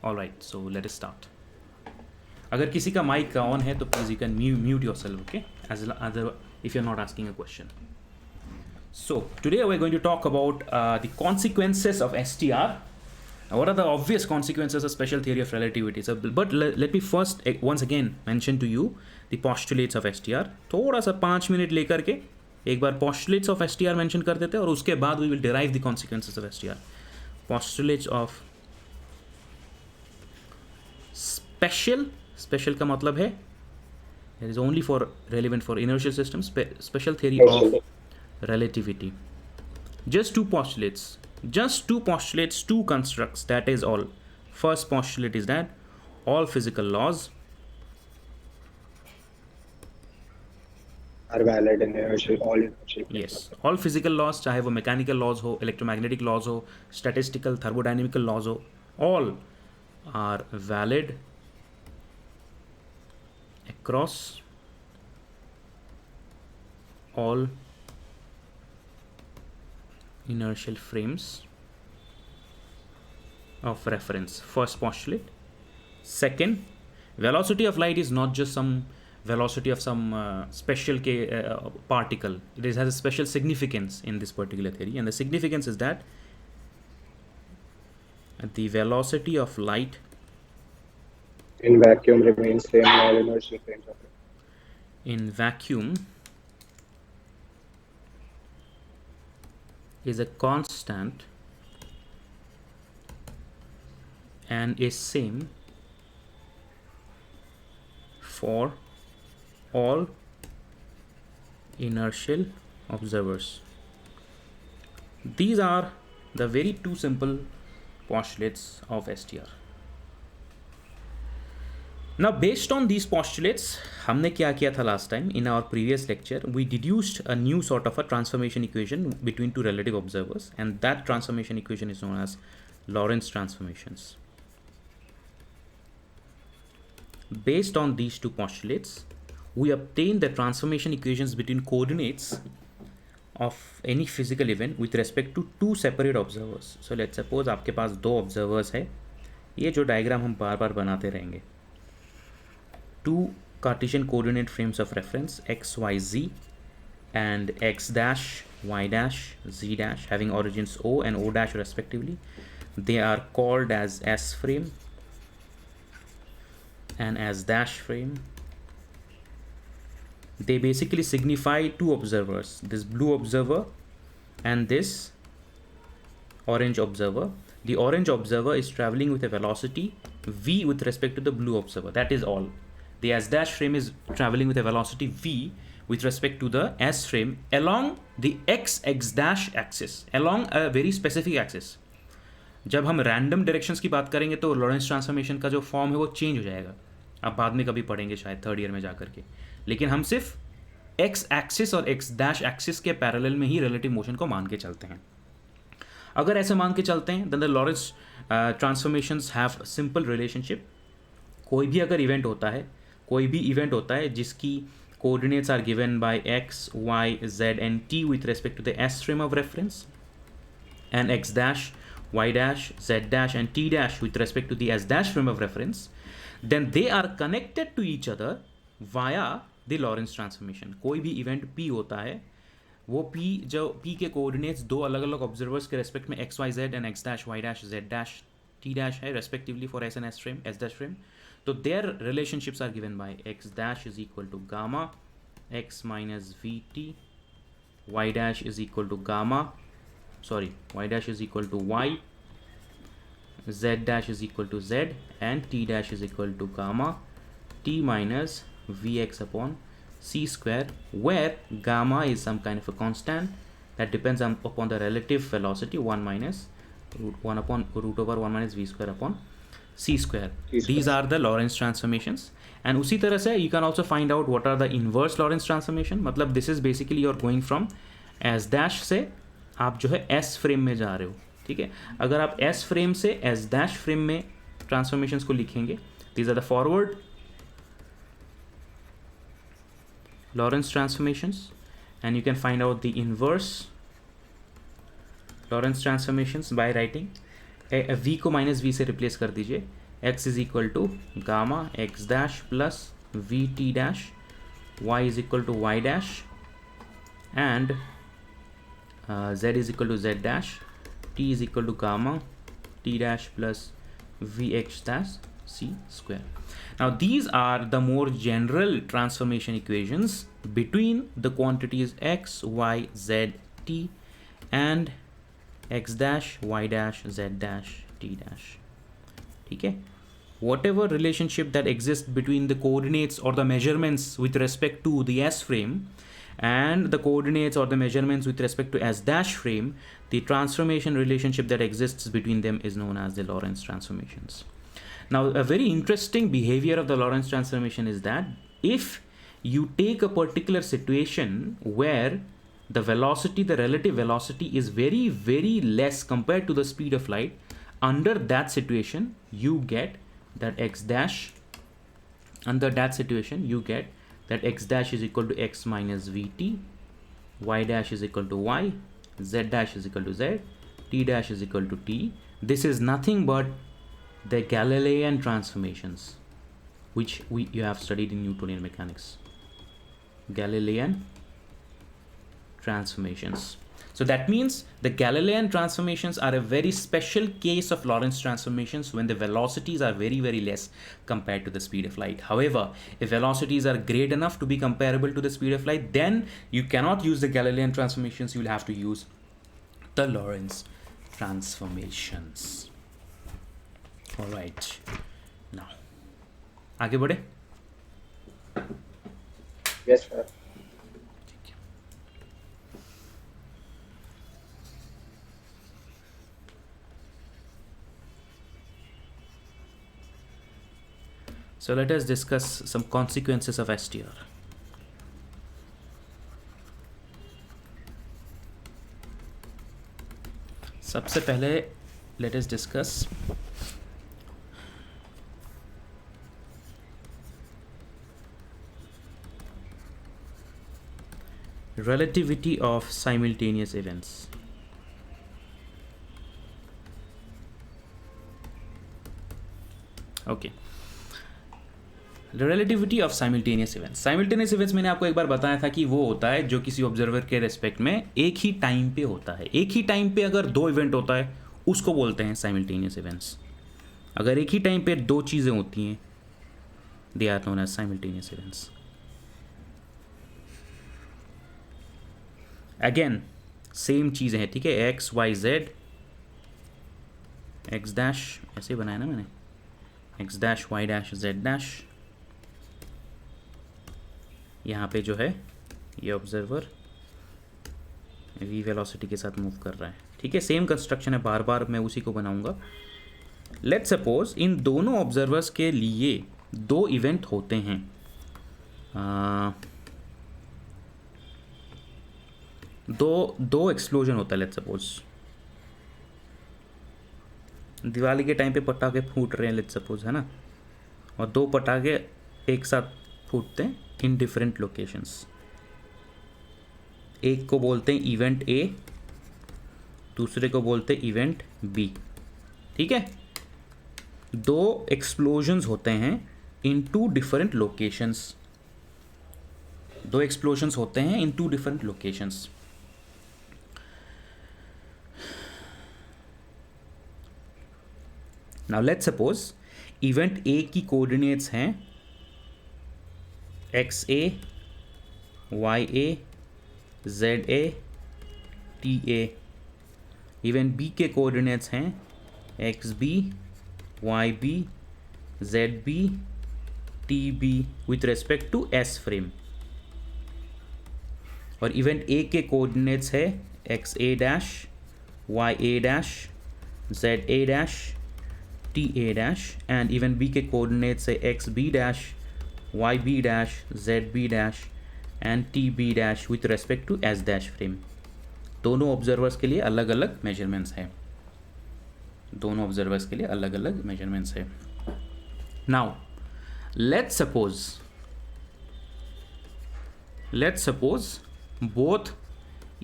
Alright, so let us start. अगर किसी का mic on है तो please you can mute yourself, okay? If you're not asking a question. So today we're going to talk about the consequences of STR. What are the obvious consequences of special theory of relativity? So, but let me first once again mention to you the postulates of STR. थोड़ा सा 5 minute लेकर के एक बार postulates of STR mention कर देते हैं और उसके बाद we will derive the consequences of STR. Postulates of special का मतलब है it is only for relevant for inertial systems. Special theory of relativity. Just two postulates, two constructs, that is all. First postulate is that all physical laws are valid in all inertial. Yes, all physical laws, चाहे वो mechanical laws हो, electromagnetic laws हो, statistical, thermodynamical laws हो, all are valid across all inertial frames of reference. First postulate. Second, velocity of light is not just some velocity of some special particle. It has a special significance in this particular theory, and the significance is that the velocity of light in vacuum remains same in all inertial frames of reference. In vacuum is a constant and is same for all inertial observers. These are the very two simple postulates of STR. Now, based on these postulates, हमने क्या किया था last time in our previous lecture? We deduced a new sort of a transformation equation between two relative observers, and that transformation equation is known as Lorentz transformations. Based on these two postulates, we obtain the transformation equations between coordinates of any physical event with respect to two separate observers. So let's suppose आपके पास दो observers है. ये जो diagram हम बार बार बनाते रहेंगे. Two Cartesian coordinate frames of reference x, y, z and x dash, y dash, z dash having origins O and O dash respectively. They are called as S frame and S dash frame. They basically signify two observers, this blue observer and this orange observer. The orange observer is traveling with a velocity v with respect to the blue observer. That is all. The S dash frame is traveling with a velocity v with respect to the S frame along the x dash axis, along a very specific axis. जब हम random directions की बात करेंगे तो Lorentz transformation का जो form है वो चेंज हो जाएगा. आप बाद में कभी पढ़ेंगे शायद थर्ड ईयर में जाकर के. लेकिन हम सिर्फ एक्स एक्सिस और एक्स डैश एक्सिस के पैरेलल में ही रिलेटिव मोशन को मान के चलते हैं. अगर ऐसे मान के चलते हैं then the Lorentz transformations have simple relationship. कोई भी अगर इवेंट होता है जिसकी coordinates are given by x, y, z and t with respect to the S frame of reference, and x dash, y dash, z dash and t dash with respect to the S dash frame of reference, then they are connected to each other via the Lorentz transformation. कोई भी event p होता है, वो p जो p के coordinates दो अलग अलग observers के respect में x, y, z and x dash, y dash, z dash, t dash है respectively for S and S frame, S dash frame. So their relationships are given by x dash is equal to gamma x minus vt, y dash is equal to y dash is equal to y, z dash is equal to z and t dash is equal to gamma t minus vx upon c square, where gamma is some kind of a constant that depends upon the relative velocity 1 minus root 1 upon root over 1 minus v square upon c square. These are the Lorentz transformations. And उसी तरह से you can also find out what are the inverse Lorentz transformation. मतलब this is basically you're going from S dash से आप जो है S frame में जा रहे हो. ठीक है, अगर आप S frame से S dash frame में transformations को लिखेंगे, these are the forward Lorentz transformations, and you can find out the inverse Lorentz transformations by writing v को माइनस v से रिप्लेस कर दीजिए. x is equal to gamma x dash plus vt dash, y is equal to y dash, and z is equal to z dash, t is equal to gamma t dash plus vx dash c square. Now these are the more general transformation equations between the quantities x, y, z, t and x dash, y dash, z dash, t dash. Okay? Whatever relationship that exists between the coordinates or the measurements with respect to the S frame and the coordinates or the measurements with respect to S dash frame, the transformation relationship that exists between them is known as the Lorentz transformations. Now, a very interesting behavior of the Lorentz transformation is that if you take a particular situation where the velocity, the relative velocity is very, very less compared to the speed of light, under that situation, you get that x dash, under that situation, you get that x dash is equal to x minus vt, y dash is equal to y, z dash is equal to z, t dash is equal to t. This is nothing but the Galilean transformations, which you have studied in Newtonian mechanics. Galilean transformations. So that means the Galilean transformations are a very special case of Lorentz transformations when the velocities are very, very less compared to the speed of light. However, if velocities are great enough to be comparable to the speed of light, then you cannot use the Galilean transformations. You will have to use the Lorentz transformations. All right. Now, आगे बढ़े? Yes, sir. So let us discuss some consequences of STR. सबसे पहले let us discuss relativity of simultaneous events. Okay. Relativity of simultaneous events. Simultaneous events मैंने आपको एक बार बताया था कि वो होता है जो किसी ऑब्जर्वर के रेस्पेक्ट में एक ही टाइम पे होता है. एक ही टाइम पे अगर दो इवेंट होता है उसको बोलते हैं साइमल्टेनियस इवेंट्स. अगर एक ही टाइम पे दो चीज़ें होती हैं they are known as simultaneous events. Again same चीज़ें हैं, ठीक है. X Y Z, x dash ऐसे बनाया ना मैंने, x dash Y dash Z dash. यहाँ पे जो है ये ऑब्जर्वर वी वेलोसिटी के साथ मूव कर रहा है, ठीक है. सेम कंस्ट्रक्शन है, बार बार मैं उसी को बनाऊंगा. लेट्स सपोज इन दोनों ऑब्जर्वर्स के लिए दो इवेंट होते हैं. दो एक्सप्लोजन होता है. लेट्स सपोज दिवाली के टाइम पे पटाखे फूट रहे हैं, लेट्स सपोज, है ना, और दो पटाखे एक साथ फूटते हैं इन डिफरेंट लोकेशंस. एक को बोलते हैं इवेंट ए, दूसरे को बोलते हैं इवेंट बी, ठीक है. दो एक्सप्लोजन्स होते हैं इन टू डिफरेंट लोकेशंस. दो एक्सप्लोजन्स होते हैं in two different locations. Now let's suppose event A की कोऑर्डिनेट्स हैं X A, Y A, Z A, T A. Event B के कोऑर्डिनेट्स हैं X B, Y B, Z B, T B with respect to S frame. और event A के coordinates है X A dash, Y A dash, Z A dash, T A dash. And event B के coordinates है x B dash, y B dash, z B dash and T B dash with respect to S dash frame. दोनों observers के लिए अलग अलग measurements हैं. दोनों observers के लिए अलग अलग मेजरमेंट्स है. Now let's suppose both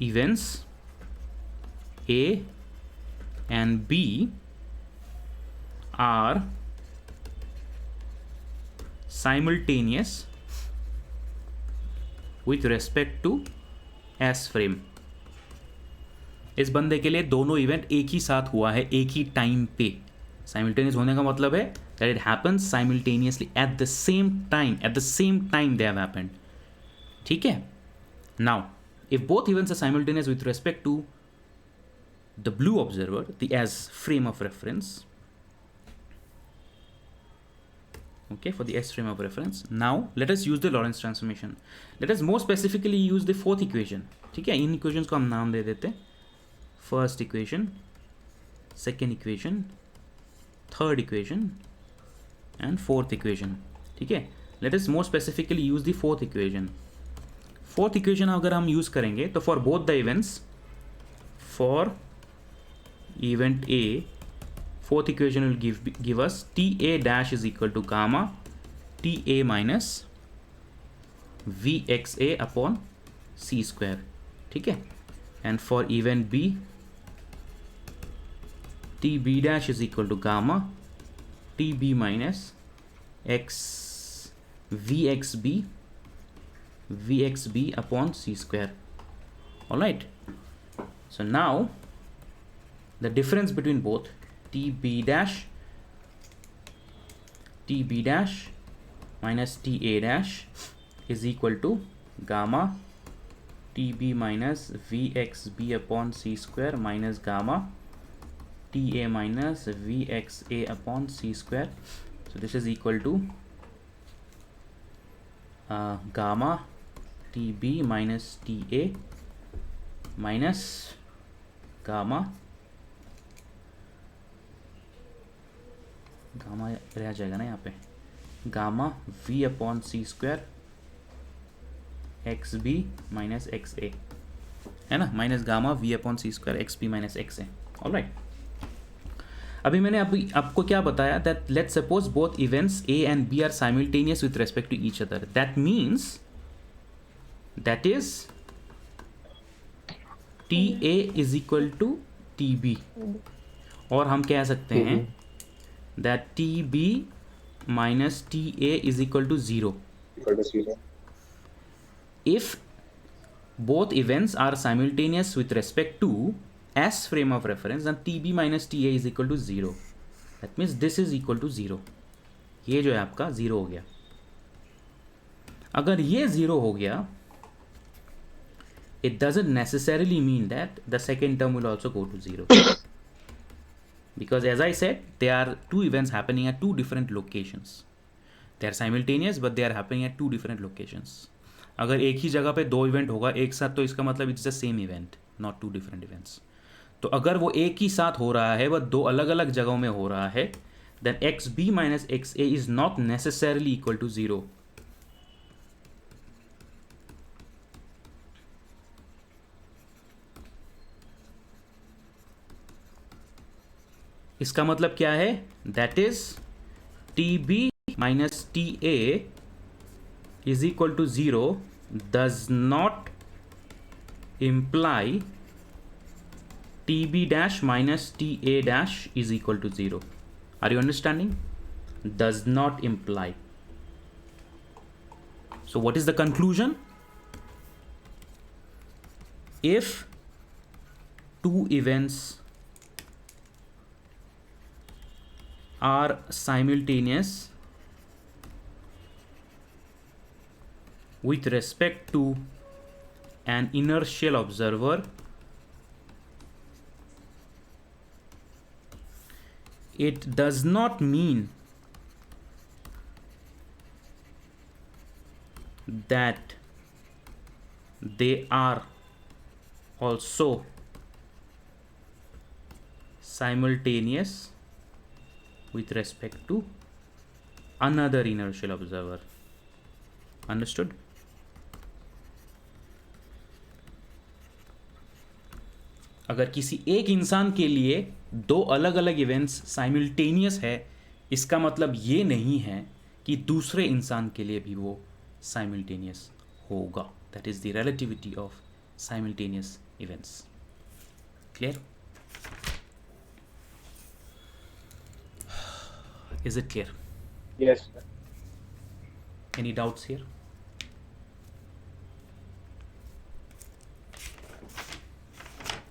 events A and B are simultaneous with respect to S frame. इस बंदे के लिए दोनों इवेंट एक ही साथ हुआ है एक ही टाइम पे. साइमल्टेनियस होने का मतलब है that it happens simultaneously at the same time they have happened. ठीक है. Now if both events are simultaneous with respect to the blue observer, the as frame of reference, okay, for the S frame of reference. Now let us use the Lorentz transformation. Let us more specifically use the fourth equation. ठीक है, इन equations को हम नाम दे देते हैं. First equation, second equation, third equation and fourth equation. ठीक है. Let us more specifically use the fourth equation. Fourth equation अगर हम यूज़ करेंगे तो for both the events, for event A, fourth equation will give us t A dash is equal to gamma T A minus v x A upon C square. ठीक है. And for event B, T B dash is equal to gamma T B minus x v x B Vxb upon c square. All right. So now the difference between both tb dash minus ta dash is equal to gamma tb minus vxb upon c square minus gamma ta minus vxa upon c square. So this is equal to gamma TB minus TA minus gamma रह जाएगा ना यहाँ पे, gamma V upon C square X B minus x A, है ना, minus gamma V upon C square X B minus x A. Alright. अभी मैंने आपको क्या बताया, that let's suppose both events A and B are simultaneous with respect to each other. That means that is TA is equal to TB, और हम कह सकते हैं that TB minus TA is equal to 0 if both events are simultaneous with respect to S frame of reference, then TB minus TA is equal to 0. that means this is equal to 0. ये जो है आपका 0 हो गया. अगर ये 0 हो गया, it doesn't necessarily mean that the second term will also go to 0. Because as I said, there are two events happening at two different locations. They are simultaneous but they are happening at two different locations. अगर एक ही जगह पे दो event होगा एक साथ तो इसका मतलब it's the same event, not two different events. तो अगर वो एक ही साथ हो रहा है वह दो अलग अलग जगहों में हो रहा है, then xb minus xa is not necessarily equal to 0. इसका मतलब क्या है, that is TB minus TA is equal to 0 does not imply TB dash minus TA dash is equal to 0. Are you understanding? Does not imply. So what is the conclusion? If two events are simultaneous with respect to an inertial observer, it does not mean that they are also simultaneous with respect to another inertial observer. Understood? अगर किसी एक इंसान के लिए दो अलग अलग events simultaneous है, इसका मतलब ये नहीं है कि दूसरे इंसान के लिए भी वो साइमल्टेनियस होगा. That is the relativity of simultaneous events. Clear? Is it clear? Yes. Any doubts here?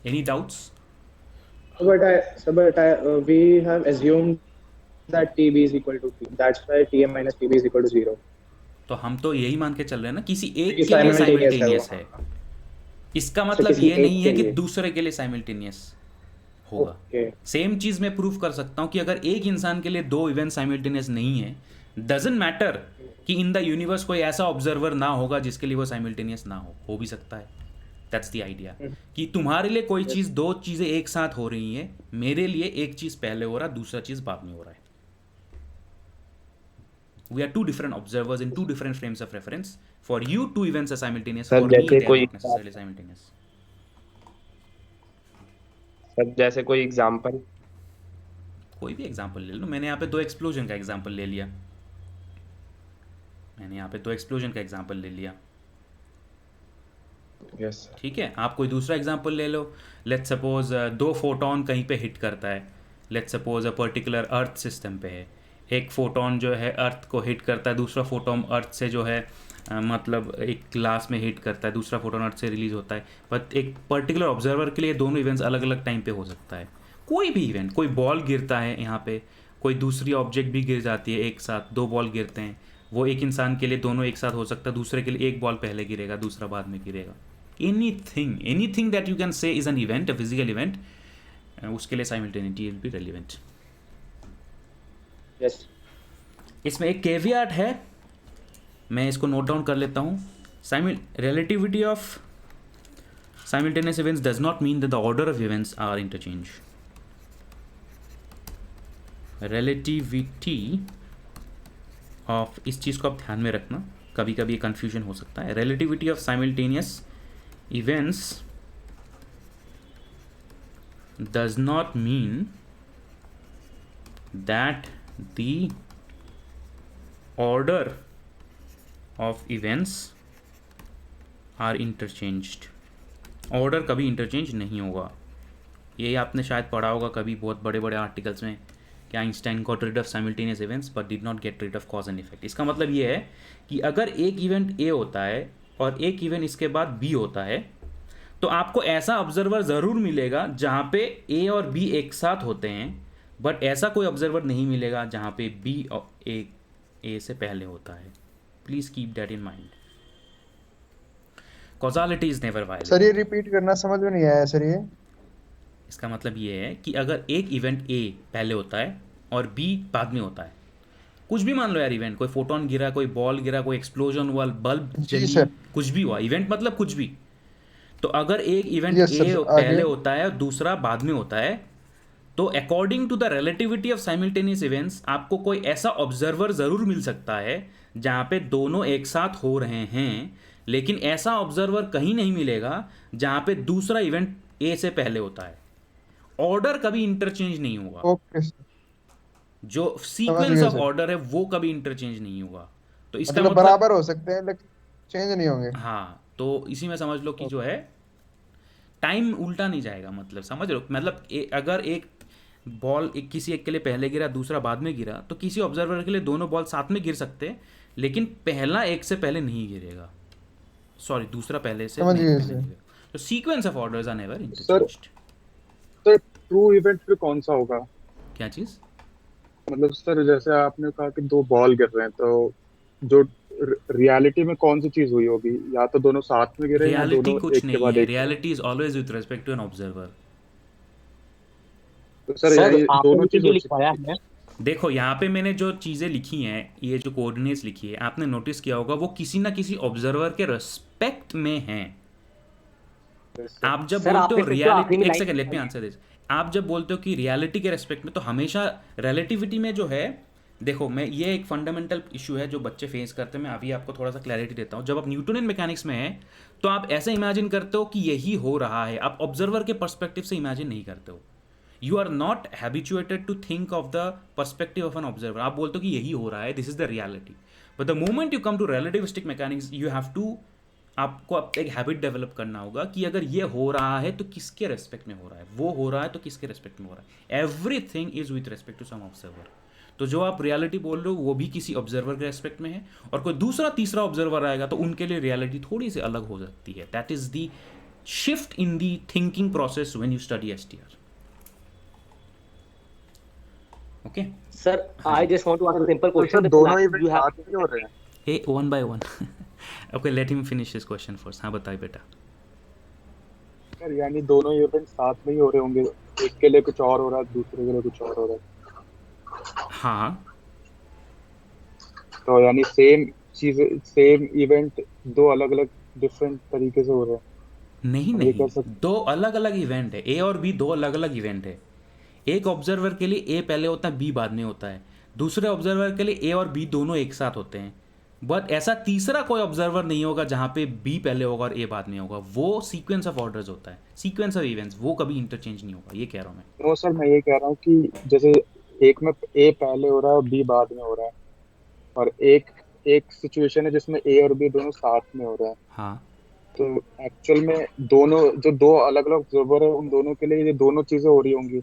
Any doubts? We have assumed that TB is equal to P. That's why TM minus TB is equal to 0. तो हम तो यही मान के चल रहे हैं ना किसी एक क्योंकि के लिए simultaneous है वो, साइमल्टेनियस है। हाँ। इसका अच्छा, मतलब किसी ये नहीं एक है के कि लिए। दूसरे के लिए साइमल्टेनियस होगा। ओके। सेम चीज मैं प्रूव कर सकता हूं कि अगर एक इंसान के लिए दो इवेंट साइमल्टेनियस नहीं है, डजंट मैटर कि इन द यूनिवर्स कोई ऐसा ऑब्जर्वर ना होगा जिसके लिए वो साइमल्टेनियस ना हो भी सकता है। दैट्स द आइडिया कि तुम्हारे लिए कोई चीज, दो चीजें एक साथ हो रही हैं, मेरे लिए एक चीज पहले हो रहा है, दूसरा चीज बाद में हो रहा है। We are two different observers in two different frames of reference. For you, two events are simultaneous. Sir For me, जैसे they are कोई not necessarily simultaneous. सर जैसे कोई एग्जांपल कोई भी एग्जाम्पल ले लो। मैंने यहाँ पे दो एक्सप्लोजन का एग्जाम्पल ले लिया। ले लिया। Yes sir. ठीक है, आप कोई दूसरा एग्जाम्पल ले लो। लेट्स सपोज दो फोटोन कहीं पे हिट करता है। Let's suppose a particular earth system पे है। एक फोटोन जो है अर्थ को हिट करता है, दूसरा फोटोन अर्थ से जो है मतलब एक ग्लास में हिट करता है, दूसरा फोटोन अर्थ से रिलीज होता है। बट एक पर्टिकुलर ऑब्जर्वर के लिए दोनों इवेंट्स अलग अलग टाइम पे हो सकता है। कोई भी इवेंट, कोई बॉल गिरता है यहाँ पे, कोई दूसरी ऑब्जेक्ट भी गिर जाती है एक साथ, दो बॉल गिरते हैं, वो एक इंसान के लिए दोनों एक साथ हो सकता है, दूसरे के लिए एक बॉल पहले गिरेगा, दूसरा बाद में गिरेगा। Anything that you can say is an event, a physical event, उसके लिए साइमल्टेनिटी विल बी रेलिवेंट। Yes. इसमें एक केवियाट है, मैं इसको नोट डाउन कर लेता हूँ। Relativity of simultaneous events does not mean that the order of events are interchange. Relativity of, इस चीज़ को आप ध्यान में रखना, कभी कभी कंफ्यूजन हो सकता है। Relativity of simultaneous events does not mean that the order of events are interchanged. Order कभी इंटरचेंज नहीं होगा। ये आपने शायद पढ़ा होगा कभी बहुत बड़े बड़े आर्टिकल्स में कि Einstein got rid of simultaneous events but did not get rid of cause and effect. इसका मतलब ये है कि अगर एक इवेंट ए होता है और एक इवेंट इसके बाद बी होता है, तो आपको ऐसा ऑब्जर्वर ज़रूर मिलेगा जहाँ पे ए और बी एक साथ होते हैं, बट ऐसा कोई ऑब्जर्वर नहीं मिलेगा जहाँ पे बी ए से पहले होता है। Please keep that in mind. Causality is never violent. Sir ये रिपीट करना समझ में नहीं आया सर ये। इसका मतलब ये है कि अगर एक इवेंट ए पहले होता है और बी बाद में होता है, कुछ भी मान लो यार इवेंट, कोई फोटोन गिरा, कोई बॉल गिरा, कोई एक्सप्लोजन हुआ, बल्ब जी जली, सर। कुछ भी हुआ, इवेंट मतलब कुछ भी। तो अगर एक इवेंट यस ए सर, पहले आगे। होता है और दूसरा बाद में होता है, तो according to the relativity of simultaneous events आपको कोई ऐसा ऑब्जर्वर ज़रूर मिल सकता है जहाँ पे दोनों एक साथ हो रहे हैं, लेकिन ऐसा ऑब्जर्वर कहीं नहीं मिलेगा जहाँ पे दूसरा इवेंट ए से पहले होता है। ऑर्डर कभी इंटरचेंज नहीं होगा। ओके सर, जो सीक्वेंस गया ऑफ सर। ऑर्डर है वो कभी इंटरचेंज नहीं होगा। तो इसका मतलब मतलब बराबर हो सकते हैं लेकिन चेंज नहीं होंगे। हाँ, तो इसी में समझ लो कि जो है टाइम उल्टा नहीं जाएगा। मतलब समझ लो, मतलब अगर एक बॉल किसी एक के लिए पहले गिरा, दूसरा बाद में गिरा, तो किसी ऑब्जर्वर के लिए दोनों बॉल साथ में गिर सकते हैं, लेकिन पहला एक से पहले नहीं गिरेगा। सॉरी, दूसरा पहले से समझ नहीं गए पहले सर। नहीं गिरेगा। तो sequence of orders are never sir interchanged. Sir true event फिर कौन सा होगा? क्या चीज़? मतलब सर जैसे आपने कहा कि दो बॉल गिर रहे हैं, तो जो रियलिटी में कौन सी चीज हुई होगी? या तो दोनों साथ में गिरे या रियलिटी दोनों कुछ एक के नहीं बाद है। एक? Reality is always with respect to an observer. तो सर सर ये आपने दोनों जो चीज चीजें हो लिखवाया सकती है, देखो यहाँ पे मैंने जो चीज़ें लिखी हैं, ये जो कोऑर्डिनेट्स लिखी है, आपने नोटिस किया होगा वो किसी ना किसी ऑब्जर्वर के रेस्पेक्ट में हैं। है। आप जब सर, बोलते हो आपने फिर तो रियलिटी, आखिरी में एक line second let me answer this. आप जब बोलते हो कि रियलिटी के रेस्पेक्ट में, तो हमेशा रिलेटिविटी में जो है, देखो मैं ये एक फंडामेंटल इशू है जो बच्चे फेस करते हैं। मैं अभी आपको थोड़ा सा क्लैरिटी देता हूँ। जब आप न्यूटनियन मैकेनिक्स में हैं तो आप ऐसे इमेजिन करते हो कि यही हो रहा है, आप ऑब्जर्वर के पर्सपेक्टिव से इमेजिन नहीं करते हो। You are not habituated to think of the perspective of an observer. आप बोलते हो कि यही हो रहा है, this is the reality. But the moment you come to relativistic mechanics, you have to आपको अब एक हैबिट डेवलप करना होगा कि अगर ये हो रहा है तो किसके रेस्पेक्ट में हो रहा है, वो हो रहा है तो किसके रेस्पेक्ट में हो रहा है। Everything is with respect to some observer. तो जो आप रियलिटी बोल रहे हो वो भी किसी ऑब्जर्वर के रेस्पेक्ट में है, और कोई दूसरा तीसरा ऑब्जर्वर आएगा तो उनके लिए रियलिटी थोड़ी सी अलग हो सकती है। That is the shift in the thinking process when you study STR। Okay Sir, I just want to ask a simple तो question. सर The दोनों plan इवेंट you have. साथ में हो रहे हैं? ए one by one. Okay let him finish his question first. हाँ बताइए बेटा। सर यानी दोनों इवेंट साथ में ही हो रहे होंगे, एक के लिए कुछ और हो रहा है, दूसरे के लिए कुछ और हो रहा है, हाँ तो यानी सेम चीज, सेम इवेंट दो अलग अलग डिफरेंट तरीके से हो रहे हैं। नहीं हम ये नहीं, कह सकते दो अलग अलग इवेंट है, ए और बी दो अलग अलग इवेंट है। एक ऑब्जर्वर के लिए ए पहले होता है, बी बाद में होता है। दूसरे ऑब्जर्वर के लिए ए और बी दोनों एक साथ होते हैं। बट ऐसा तीसरा कोई ऑब्जर्वर नहीं होगा जहाँ पे बी पहले होगा और ए बाद में होगा। वो सीक्वेंस ऑफ ऑर्डर्स होता है, सीक्वेंस ऑफ इवेंट्स, वो कभी इंटरचेंज नहीं होगा, ये कह रहा हूँ मैं। नो सर, मैं ये कह रहा हूँ कि जैसे एक में ए पहले हो रहा है और बी बाद में हो रहा है, और एक एक सिचुएशन है जिसमें ए और बी दोनों साथ में हो रहा है, हाँ तो एक्चुअल में दोनों जो दो अलग अलग ऑब्जर्वर है उन दोनों के लिए ये दोनों चीजें हो रही होंगी।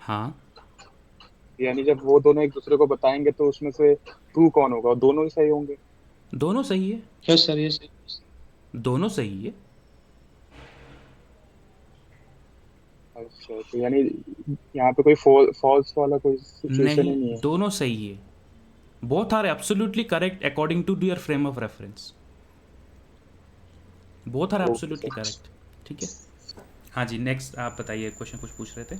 हाँ यानी जब वो दोनों एक दूसरे को बताएंगे तो उसमें से ट्रू कौन होगा, दोनों ही सही होंगे। दोनों सही है, यस सर, यस। दोनों सही है। अच्छा, तो यानी यहाँ पे कोई फॉल्स वाला कोई सिचुएशन ही नहीं नहीं, है। दोनों सही है। Both are absolutely correct according to your frame of reference. Both are absolutely correct. ठीक है, हाँ जी नेक्स्ट आप बताइए, क्वेश्चन कुछ पूछ रहे थे।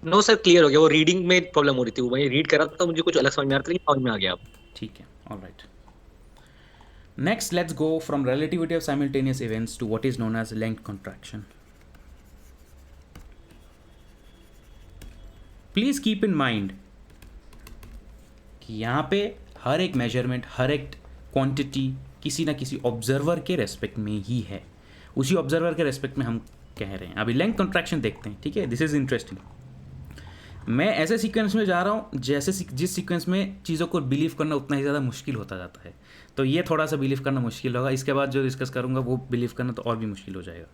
नो सर, क्लियर हो गया। वो रीडिंग में प्रॉब्लम हो रही थी, वो मैं रीड कर रहा था तो मुझे कुछ अलग समझ में आ रहा था, लेकिन समझ में आ गया अब। ठीक है, all right. Next let's go from relativity of simultaneous events to what is known as length contraction. Please keep in mind कि यहाँ पे हर एक मेजरमेंट, हर एक क्वांटिटी किसी ना किसी ऑब्जर्वर के रेस्पेक्ट में ही है। उसी ऑब्जर्वर के रेस्पेक्ट में हम कह रहे हैं। अभी लेंथ कॉन्ट्रैक्शन देखते हैं, ठीक है। This is interesting. मैं ऐसे सीक्वेंस में जा रहा हूँ जैसे जिस सीक्वेंस में चीज़ों को बिलीव करना उतना ही ज़्यादा मुश्किल होता जाता है। तो ये थोड़ा सा बिलीव करना मुश्किल होगा, इसके बाद जो डिस्कस करूँगा वो बिलीव करना तो और भी मुश्किल हो जाएगा।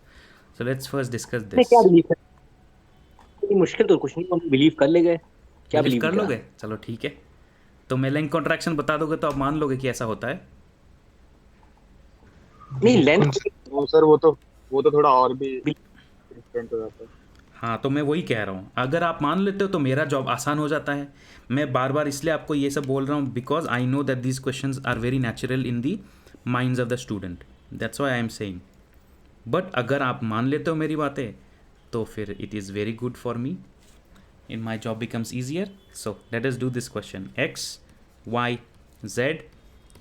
So let's first discuss this. क्या बिलीव कर, मुश्किल तो कुछ नहीं, हम बिलीव कर ले गए। क्या बिलीव बिलीव कर लोगे? चलो ठीक है, तो मैं लेंथ कॉन्ट्रैक्शन बता दोगे तो आप मान लोगे कि ऐसा होता है। नहीं, लेंथ वो सर वो तो थोड़ा और भी डिफरेंट हो जाता है। हाँ, तो मैं वही कह रहा हूँ, अगर आप मान लेते हो तो मेरा जॉब आसान हो जाता है। मैं बार बार इसलिए आपको ये सब बोल रहा हूँ because I know that these questions are very natural in the minds of the student, that's why I am saying. But अगर आप मान लेते हो मेरी बातें तो फिर it is very good for me, in my job becomes easier. So let us do this question. X Y Z,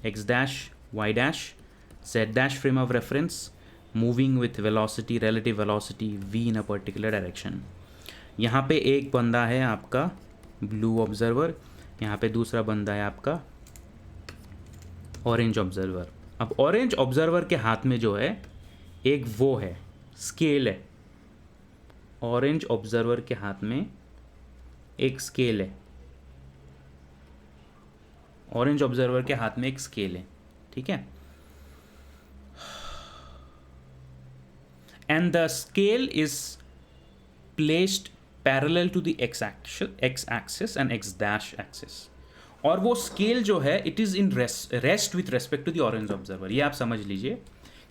x dash Y dash z dash frame of reference moving with velocity, relative velocity v in a particular direction। यहाँ पे एक बंदा है आपका blue observer, यहाँ पे दूसरा बंदा है आपका ऑरेंज ऑब्जर्वर। अब ऑरेंज ऑब्जर्वर के हाथ में जो है एक वो है स्केल है, ऑरेंज ऑब्जर्वर के हाथ में एक स्केल है, ऑरेंज ऑब्जर्वर के हाथ में एक स्केल है, ठीक है। And the scale is placed parallel to the x-axis and x-dash axis। और वो स्केल जो है it is in rest with respect to the orange observer. ये आप समझ लीजिए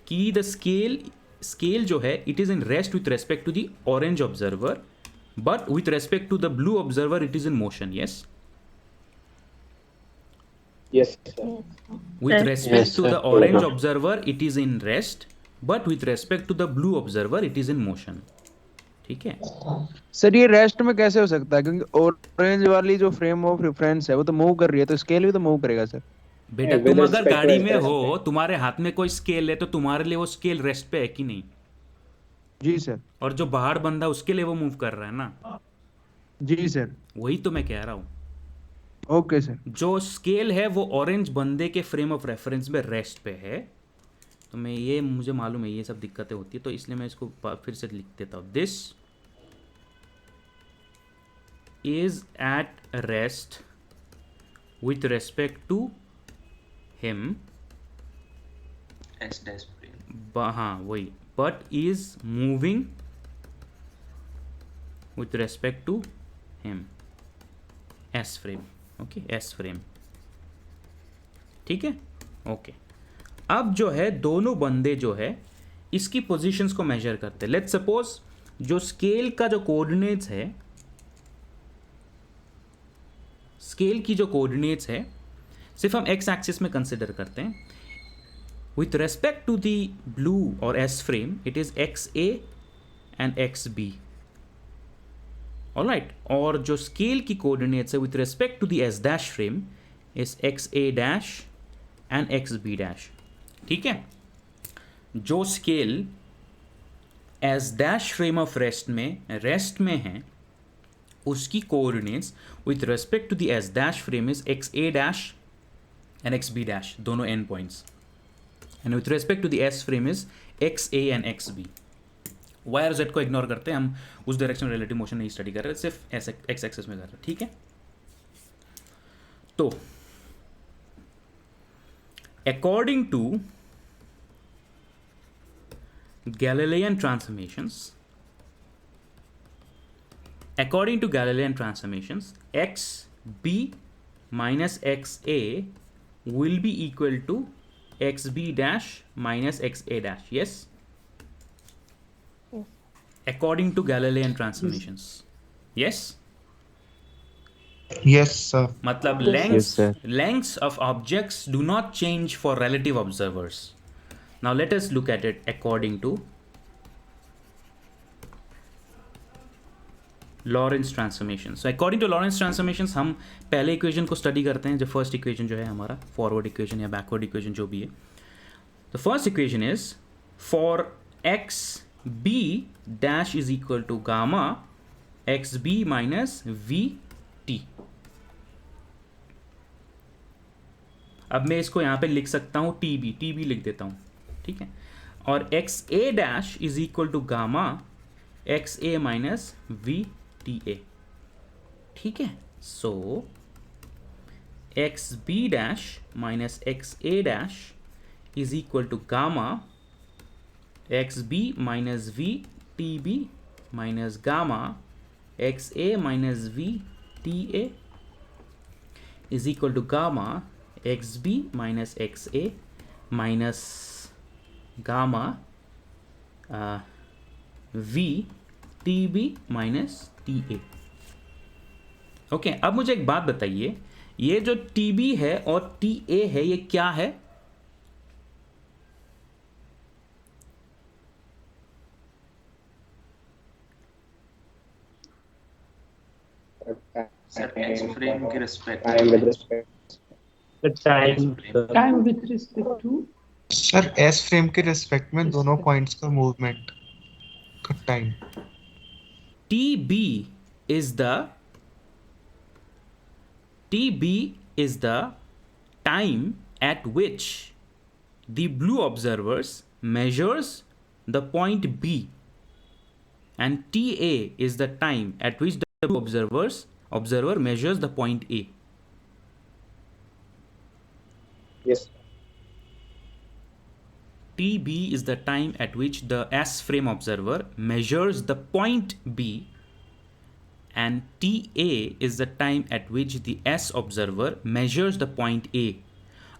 कि द स्केल जो है it is in rest with respect to the orange observer, but with respect to the blue observer it is in motion. Yes, Yes, sir. with respect Yes, to sir. the orange observer it is in rest, but with respect to the blue observer it is in motion। ठीक है sir ये rest में कैसे हो सकता है, क्योंकि orange वाली जो फ्रेम ऑफ रेफरेंस है वो तो मूव कर रही है, तो स्केल भी तो मूव करेगा सर। बेटा, with तुम अगर respect to गाड़ी में x-axis हो, पे। तुम्हारे हाथ में कोई स्केल है तो तुम्हारे लिए वो स्केल रेस्ट पे है कि नहीं? जी सर। और जो बाहर बंदा उसके लिए वो मूव कर रहा है ना। जी सर। वही तो मैं कह रहा हूँ, ओके सर। जो स्केल है वो ऑरेंज बंदे के फ्रेम ऑफ रेफरेंस में रेस्ट पे है। तो मैं ये मुझे मालूम है ये सब दिक्कतें होती है, तो इसलिए मैं इसको फिर से लिख देता हूँ। This is at rest with respect to him, S dash frame. हाँ वही, but is moving with respect to him, S frame, okay, S frame, ठीक है, ओके। अब जो है दोनों बंदे जो है इसकी पोजीशंस को मेजर करते हैं। लेट्स सपोज जो स्केल का जो कोऑर्डिनेट्स है, स्केल की जो कोऑर्डिनेट्स है सिर्फ हम एक्स एक्सिस में कंसिडर करते हैं। With respect to the blue or S frame it is x A and x B, alright. और जो स्केल की कोऑर्डिनेट्स है with respect to the S dash frame is x A dash and x B dash, ठीक है। जो scale S dash frame of rest में है उसकी coordinates with respect to the S dash frame is x A dash and x B dash, दोनों N points, and with respect to the S frame is x A and x B. Y और z को ignore करते हैं, हम उस direction में relative motion नहीं study कर रहे, सिर्फ एक्स एक्सिस में कर रहे हैं, ठीक है। तो according to Galilean transformations, x b minus x a will be equal to x b dash minus x a dash, yes? Yes. According to Galilean transformations, yes? Yes, sir. मतलब Yes, sir. lengths of objects do not change for relative observers. Now let us look at it according to Lorentz transformation. So according to Lorentz transformations हम पहले equation को study करते हैं, जो first equation जो है हमारा फॉरवर्ड इक्वेशन या बैकवर्ड इक्वेशन जो भी है। The first equation is for x B dash is equal to gamma x B minus we t. अब मैं इसको यहाँ पे लिख सकता हूँ टी बी लिख देता हूँ, ठीक है। और X A dash is equal to gamma X A minus we T A, ठीक है। So X B dash minus x A dash is equal to gamma x B minus we T B minus gamma X A minus we T A is equal to gamma x B minus x A minus gamma V T B minus T A. Okay, अब मुझे एक बात बताइए, ये जो T B है और T A है ये क्या है? X frame के respect Time with respect. Time with respect to sir S frame के रिस्पेक्ट में दोनों पॉइंट्स का मूवमेंट का time. TB is the time at which the blue observers measures the point B, and TA is the time at which the blue observer measures the point A. Yes. TB is the time at which the S frame observer measures the point B, and TA is the time at which the S observer measures the point A.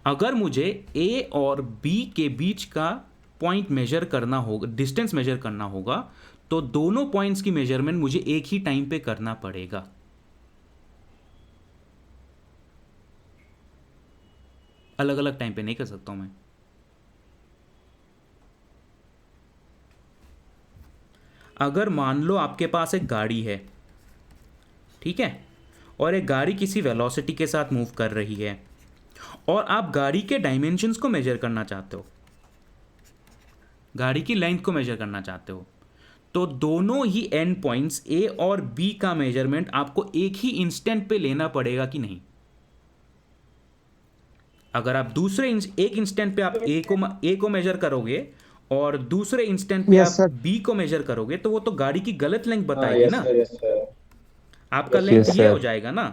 अगर मुझे A और B के बीच का point major करना होगा, distance measure करना होगा, तो दोनों पॉइंट्स की मेजरमेंट मुझे एक ही टाइम पे करना पड़ेगा। अलग अलग टाइम पे नहीं कर सकता हूं मैं। अगर मान लो आपके पास एक गाड़ी है, ठीक है, और एक गाड़ी किसी वेलोसिटी के साथ मूव कर रही है और आप गाड़ी के डायमेंशंस को मेजर करना चाहते हो, गाड़ी की लेंथ को मेजर करना चाहते हो, तो दोनों ही एंड पॉइंट्स ए और बी का मेजरमेंट आपको एक ही इंस्टेंट पे लेना पड़ेगा कि नहीं? अगर आप एक इंस्टेंट पे आप ए को मेजर करोगे और दूसरे इंस्टेंट पे आप बी को मेजर करोगे, तो वो तो गाड़ी की गलत लेंथ बताएगी ना। Yes, sir. आपका Yes, लेंथ yes, ये sir. हो जाएगा ना।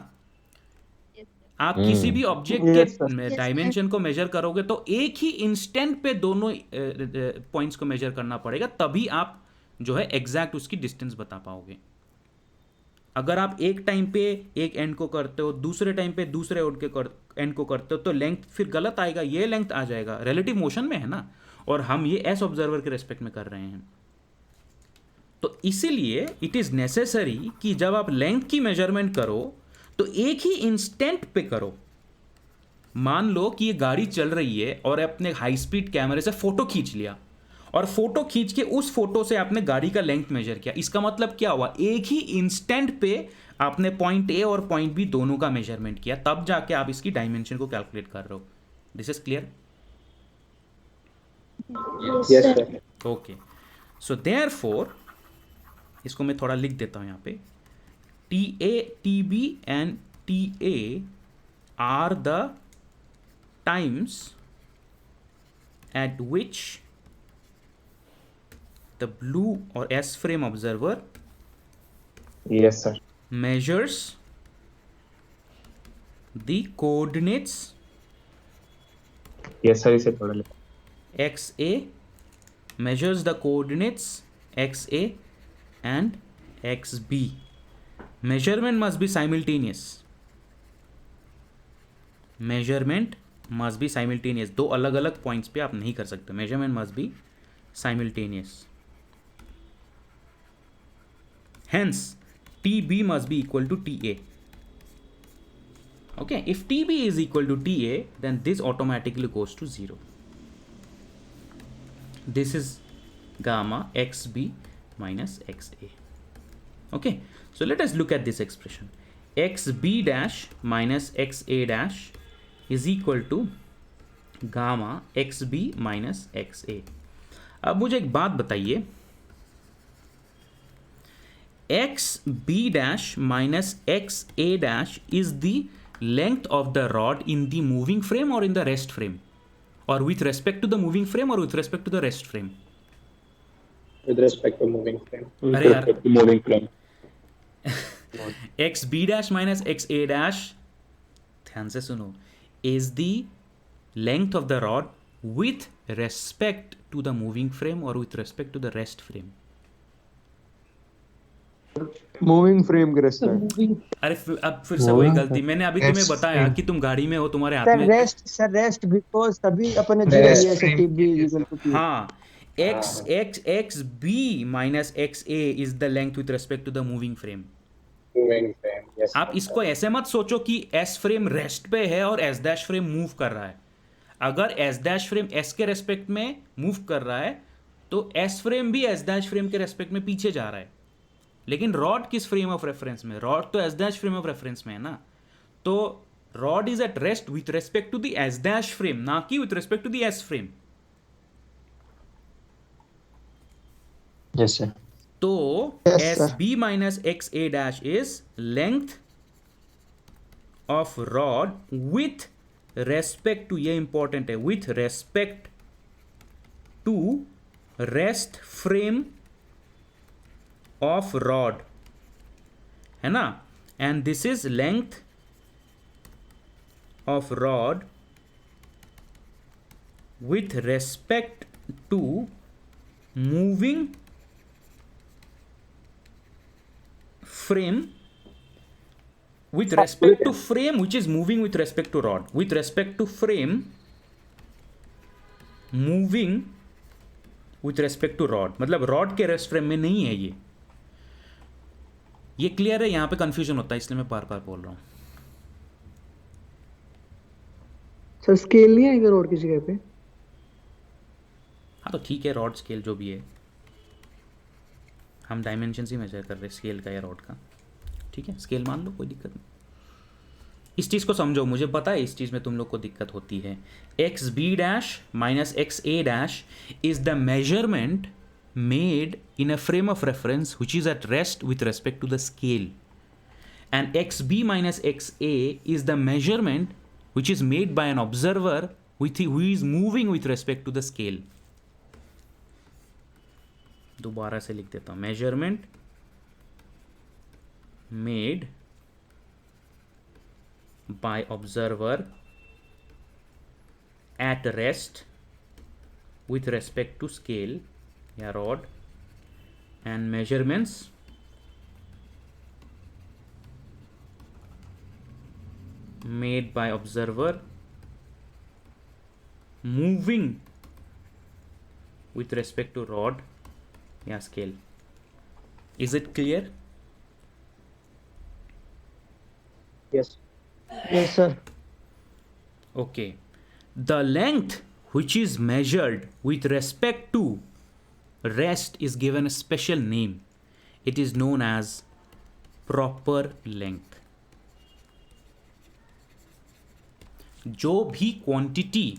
आप किसी भी ऑब्जेक्ट Yes, sir. के डायमेंशन को मेजर करोगे तो एक ही इंस्टेंट पे दोनों पॉइंट्स को मेजर करना पड़ेगा, तभी आप जो है एग्जैक्ट उसकी डिस्टेंस बता पाओगे। अगर आप एक टाइम पे एक एंड को करते हो, दूसरे टाइम पे दूसरे एंड को करते हो, तो लेंथ फिर गलत आएगा, ये लेंथ आ जाएगा, रिलेटिव मोशन में है ना, और हम ये एस ऑब्जर्वर के रेस्पेक्ट में कर रहे हैं। तो इसीलिए इट इज नेसेसरी कि जब आप लेंथ की मेजरमेंट करो तो एक ही इंस्टेंट पे करो। मान लो कि ये गाड़ी चल रही है और अपने हाई स्पीड कैमरे से फोटो खींच लिया, और फोटो खींच के उस फोटो से आपने गाड़ी का लेंथ मेजर किया। इसका मतलब क्या हुआ, एक ही इंस्टेंट पे आपने पॉइंट ए और पॉइंट बी दोनों का मेजरमेंट किया, तब जाके आप इसकी डायमेंशन को कैलकुलेट कर रहे हो। This is clear? Yes, sir. Okay, so therefore इसको मैं थोड़ा लिख देता हूं यहां पे। T A, t B and t A are the times at which the blue or S frame observer Yes, sir. measures the coordinates Yes, sir. इसे पढ़ ले। XA, measures the coordinates XA and XB. Measurement must be simultaneous. Measurement must be simultaneous. दो अलग अलग points पे आप नहीं कर सकते। Measurement must be simultaneous. Hence, TB must be equal to TA. Okay, if TB is equal to TA, then this automatically goes to 0. This is gamma XB minus XA. Okay, so let us look at this expression. XB dash minus XA dash is equal to gamma XB minus XA. अब मुझे एक बात बताइए, XB dash minus XA dash is the length of the rod in the moving frame or in the rest frame, or with respect to the moving frame or with respect to the rest frame? With respect to moving frame. अरे यार, moving frame. XB dash minus XA dash, ध्यान से सुनो, is the length of the rod with respect to the moving frame or with respect to the rest frame? Moving frame के respect. अरे अब फिर से वही गलती, मैंने अभी तुम्हें Rest बताया frame. कि तुम गाड़ी में हो, तुम्हारे हाथ सर में रेस्ट बिकॉज तभी अपने Rest जी frame टीबी के इक्वल टू हाँ, x b minus x a is the length with respect to the moving frame. Moving frame. Yes. आप इसको ऐसे मत सोचो कि s फ्रेम रेस्ट पे है और s डैश फ्रेम मूव कर रहा है। अगर s डैश फ्रेम s के रेस्पेक्ट में मूव कर रहा है तो s फ्रेम भी s डैश फ्रेम के रेस्पेक्ट में पीछे जा रहा है। लेकिन रॉड किस फ्रेम ऑफ रेफरेंस में? रॉड तो s dash frame of reference में है ना, तो rod is at rest with respect to the s dash frame, ना कि with respect to the s frame. Yes sir. तो Yes, S sir. B minus x A dash is length of rod with respect to, ये important है, with respect to rest frame of rod, है ना, and this is length of rod with respect to moving frame with respect to frame which is moving with respect to rod, with respect to frame moving with respect to rod, मतलब rod के rest frame में नहीं है ये clear है? यहां पे confusion होता है इसलिए मैं बार बार बोल रहा हूं। सर स्केल नहीं आएगा रोड की जगह पे? हाँ तो ठीक है, रॉड स्केल जो भी है, हम डायमेंशन ही मेजर कर रहे हैं स्केल का या रॉड का, ठीक है, स्केल मान लो, कोई दिक्कत नहीं। इस चीज़ को समझो, मुझे पता है इस चीज़ में तुम लोग को दिक्कत होती है। X B dash minus x A dash is the measurement made in a frame of reference which is at rest with respect to the scale, and x B minus x A is the measurement which is made by an observer who is moving with respect to the scale. दोबारा से लिख देता हूं, measurement made by observer at rest with respect to scale या rod and measurements made by observer moving with respect to rod या scale. Is it clear? Yes. Yes, sir. Okay. The length which is measured with respect to rest is given a special name. It is known as proper length. जो भी quantity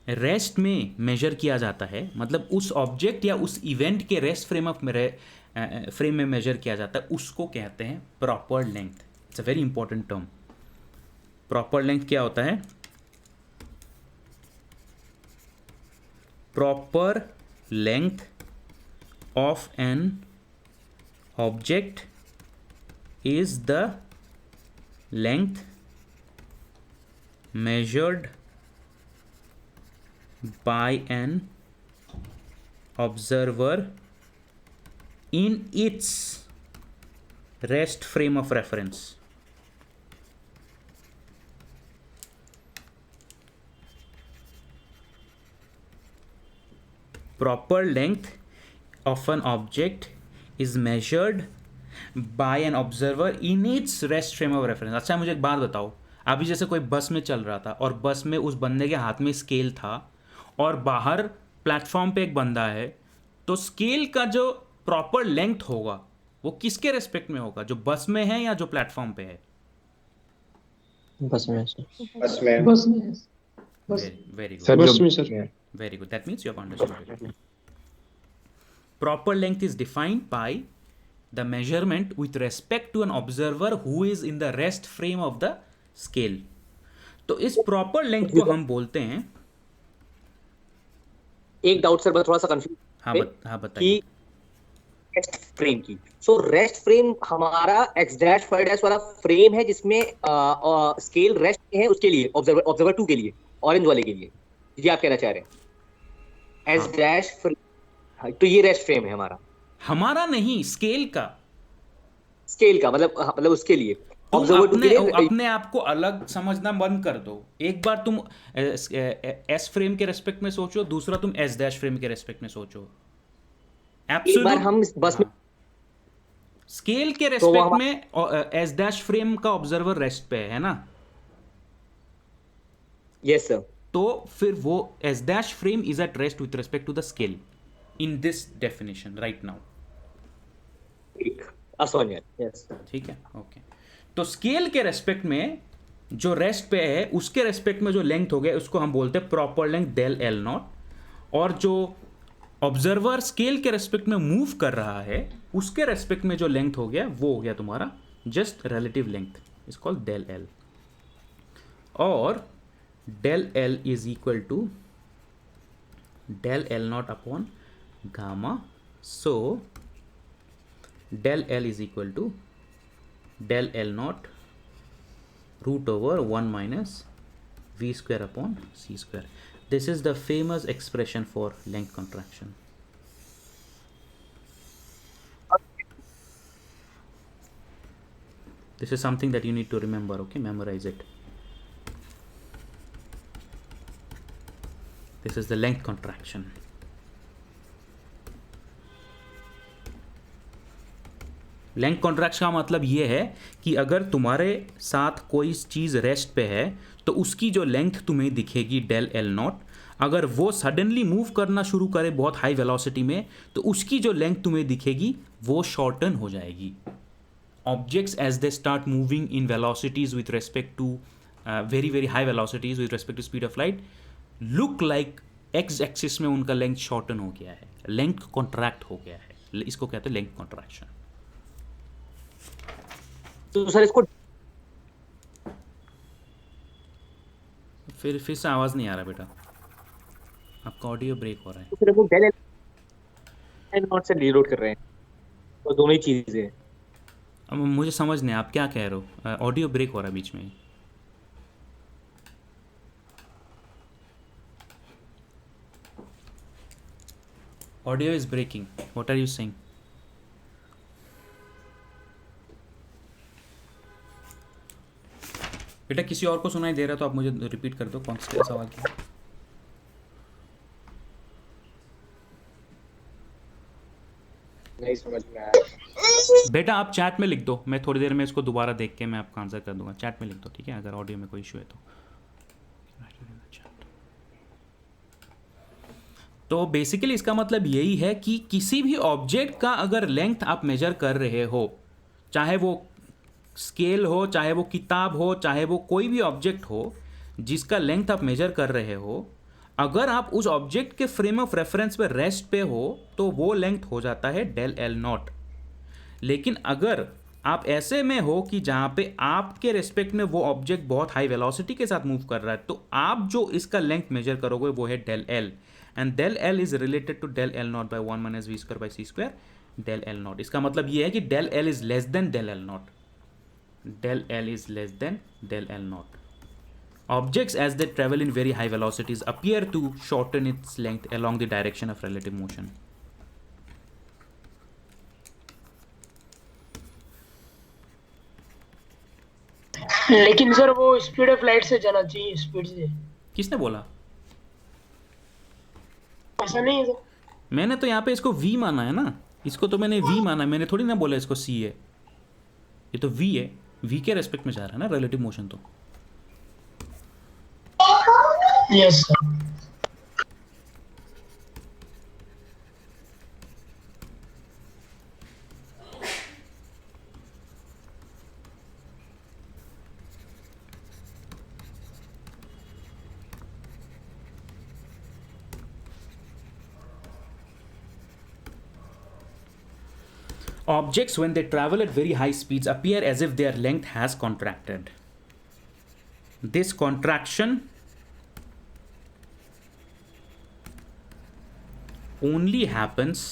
rest में major किया जाता है, मतलब उस object या उस इवेंट के रेस्ट फ्रेम में मेजर किया जाता है, उसको कहते हैं proper length. It's a very important term. Proper length क्या होता है? Proper length of an object is the length measured by an observer in its rest frame of reference. Proper length of an object is measured by an observer in its rest frame of reference. अच्छा मुझे एक बात बताओ, अभी जैसे कोई बस में चल रहा था और बस में उस बंदे के हाथ में स्केल था और बाहर प्लेटफॉर्म पे एक बंदा है, तो स्केल का जो प्रॉपर लेंथ होगा वो किसके रेस्पेक्ट में होगा, जो बस में है या जो प्लेटफॉर्म पे है? बस में सर. बस में. बस में. बस. वेरी गुड, सर बस में जो sir. very good. That means you have understood it. Proper length is defined by the measurement with respect to an observer who is in the rest frame of the scale. तो इस proper length को हम बोलते हैं. एक doubt sir, मैं थोड़ा सा कंफ्यूज हाँ बताइए. रेस्ट फ्रेम की. सो रेस्ट फ्रेम हमारा x डैश फाइव डैश वाला फ्रेम है जिसमें स्केल रेस्ट है, उसके लिए ऑब्जर्वर 2 के लिए, ऑरेंज वाले के लिए, ये आप कहना चाह रहे हैं? एस डैश फ्रेम, तो ये रेस्ट फ्रेम है हमारा नहीं, स्केल का मतलब उसके लिए तुम ऑब्जर्वर 2 के लिए. अपने आप को अलग समझना बंद कर दो. एक बार तुम एस फ्रेम के रेस्पेक्ट में सोचो, दूसरा तुम एस डैश फ्रेम के रेस्पेक्ट में सोचो. एक बार हम बस में स्केल के रेस्पेक्ट में एस डैश फ्रेम का ऑब्जर्वर रेस्ट पे है ना? Yes sir. तो फिर वो S dash frame is at rest with respect to the scale in this definition right now. ठीक है, ओके. तो स्केल के रेस्पेक्ट में जो रेस्ट पे है उसके रेस्पेक्ट में जो लेंथ हो गया उसको हम बोलते हैं proper length del L naught, और जो ऑब्जर्वर स्केल के रेस्पेक्ट में मूव कर रहा है उसके रेस्पेक्ट में जो लेंथ हो गया वो हो गया तुम्हारा just relative length, is called del L. और del L is equal to del L naught upon gamma. So del L is equal to del L naught root over 1 minus v square upon c square. This is the famous expression for length contraction. This is something that you need to remember, okay? Memorize it. This is the length contraction. Length contraction का मतलब ये है कि अगर तुम्हारे साथ कोई चीज़ rest पे है तो उसकी जो लेंथ तुम्हें दिखेगी डेल एल नॉट, अगर वो सडनली मूव करना शुरू करे बहुत हाई वेलोसिटी में तो उसकी जो लेंथ तुम्हें दिखेगी वो शॉर्टन हो जाएगी. Objects as they start moving in velocities with respect to very very high velocities with respect to speed of light look like x axis में उनका लेंथ शॉर्टन हो गया है, लेंथ कॉन्ट्रैक्ट हो गया है. इसको कहते हैं लेंथ कॉन्ट्रैक्शन. तो सर इसको फिर से आवाज नहीं आ रहा बेटा, आपका ऑडियो ब्रेक हो रहा है. तो फिर वो डेल एल नॉट से रीलोड कर रहे हैं, तो दोनों ही चीजें हैं. अब मुझे समझ नहीं आप क्या कह रहे हो, ऑडियो ब्रेक हो रहा है बीच में. Audio is breaking, what are you saying? बेटा किसी और को सुनाई दे रहा है तो आप मुझे रिपीट कर दो, कौन सा सवाल किया? नहीं समझ में आया। बेटा आप चैट में लिख दो, मैं थोड़ी देर में इसको दोबारा देख के मैं आपका आंसर कर दूंगा। चैट में लिख दो, ठीक है? अगर ऑडियो में कोई इशू है तो बेसिकली इसका मतलब यही है कि किसी भी ऑब्जेक्ट का अगर लेंथ आप मेजर कर रहे हो, चाहे वो स्केल हो, चाहे वो किताब हो, चाहे वो कोई भी ऑब्जेक्ट हो जिसका लेंथ आप मेजर कर रहे हो, अगर आप उस ऑब्जेक्ट के फ्रेम ऑफ रेफरेंस पे रेस्ट पे हो तो वो लेंथ हो जाता है डेल एल नॉट। लेकिन अगर आप ऐसे में हो कि जहाँ पे आपके रेस्पेक्ट में वो ऑब्जेक्ट बहुत हाई वेलोसिटी के साथ मूव कर रहा है, तो आप जो इसका लेंथ मेजर करोगे वो है del L, and del L is related to del L naught by 1 minus we square by C square del L naught. इसका मतलब ये है कि del L is less than del L naught, del L is less than del L naught. Objects as they travel in very high velocities appear to shorten its length along the direction of relative motion. लेकिन sir वो speed of light से जाना चाहिए, speed से। किसने बोला? ऐसा नहीं है सर। मैंने तो यहाँ पे इसको v माना है ना, इसको तो मैंने v माना है, मैंने थोड़ी ना बोला इसको c है। ये तो v है, v के रेस्पेक्ट में जा रहा है ना रिलेटिव मोशन तो। Yes sir. Objects, when they travel at very high speeds, appear as if their length has contracted. This contraction only happens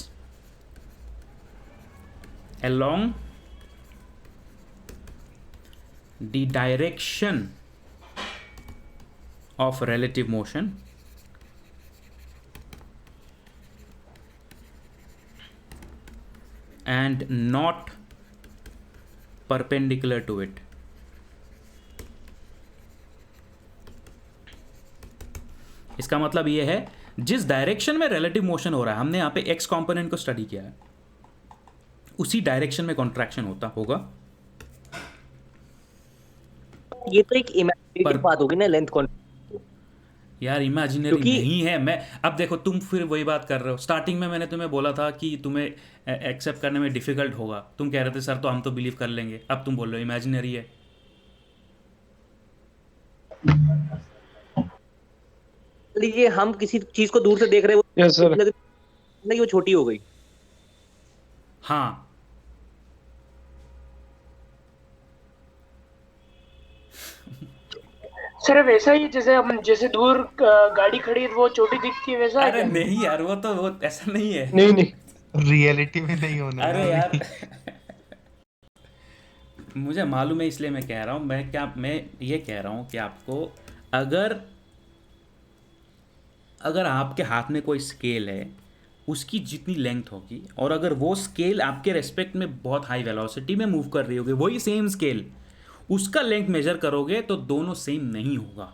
along the direction of relative motion and not perpendicular to it. इसका मतलब ये है जिस direction में relative motion हो रहा है, हमने यहाँ पे एक्स कंपोनेंट को स्टडी किया है, उसी डायरेक्शन में कॉन्ट्रैक्शन होता होगा। ये तो एक इमेजिनरी बात होगी ना, लेंथ कॉन्ट्रैक्शन। यार इमेजिनरी नहीं है। मैं अब देखो तुम फिर वही बात कर रहे हो। स्टार्टिंग में मैंने तुम्हें बोला था कि तुम्हें एक्सेप्ट करने में डिफिकल्ट होगा, तुम कह रहे थे सर तो हम तो बिलीव कर लेंगे, अब तुम बोल रहे हो इमेजिनरी है। लीजिए हम किसी चीज को दूर से देख रहे हैं, यस सर। नहीं वो छोटी हो गई। हाँ सर वैसा ही जैसे हम जैसे दूर गाड़ी खड़ी है तो वो छोटी दिखती है, वैसा है अरे क्या? नहीं यार, वो ऐसा नहीं है। नहीं नहीं रियलिटी में नहीं होना। अरे यार मुझे मालूम है इसलिए मैं कह रहा हूँ। मैं ये कह रहा हूँ कि आपको अगर आपके हाथ में कोई स्केल है, उसकी जितनी लेंथ होगी, और अगर वो स्केल आपके रेस्पेक्ट में बहुत हाई वेलोसिटी में मूव कर रही होगी, वही सेम स्केल उसका लेंथ मेजर करोगे तो दोनों सेम नहीं होगा।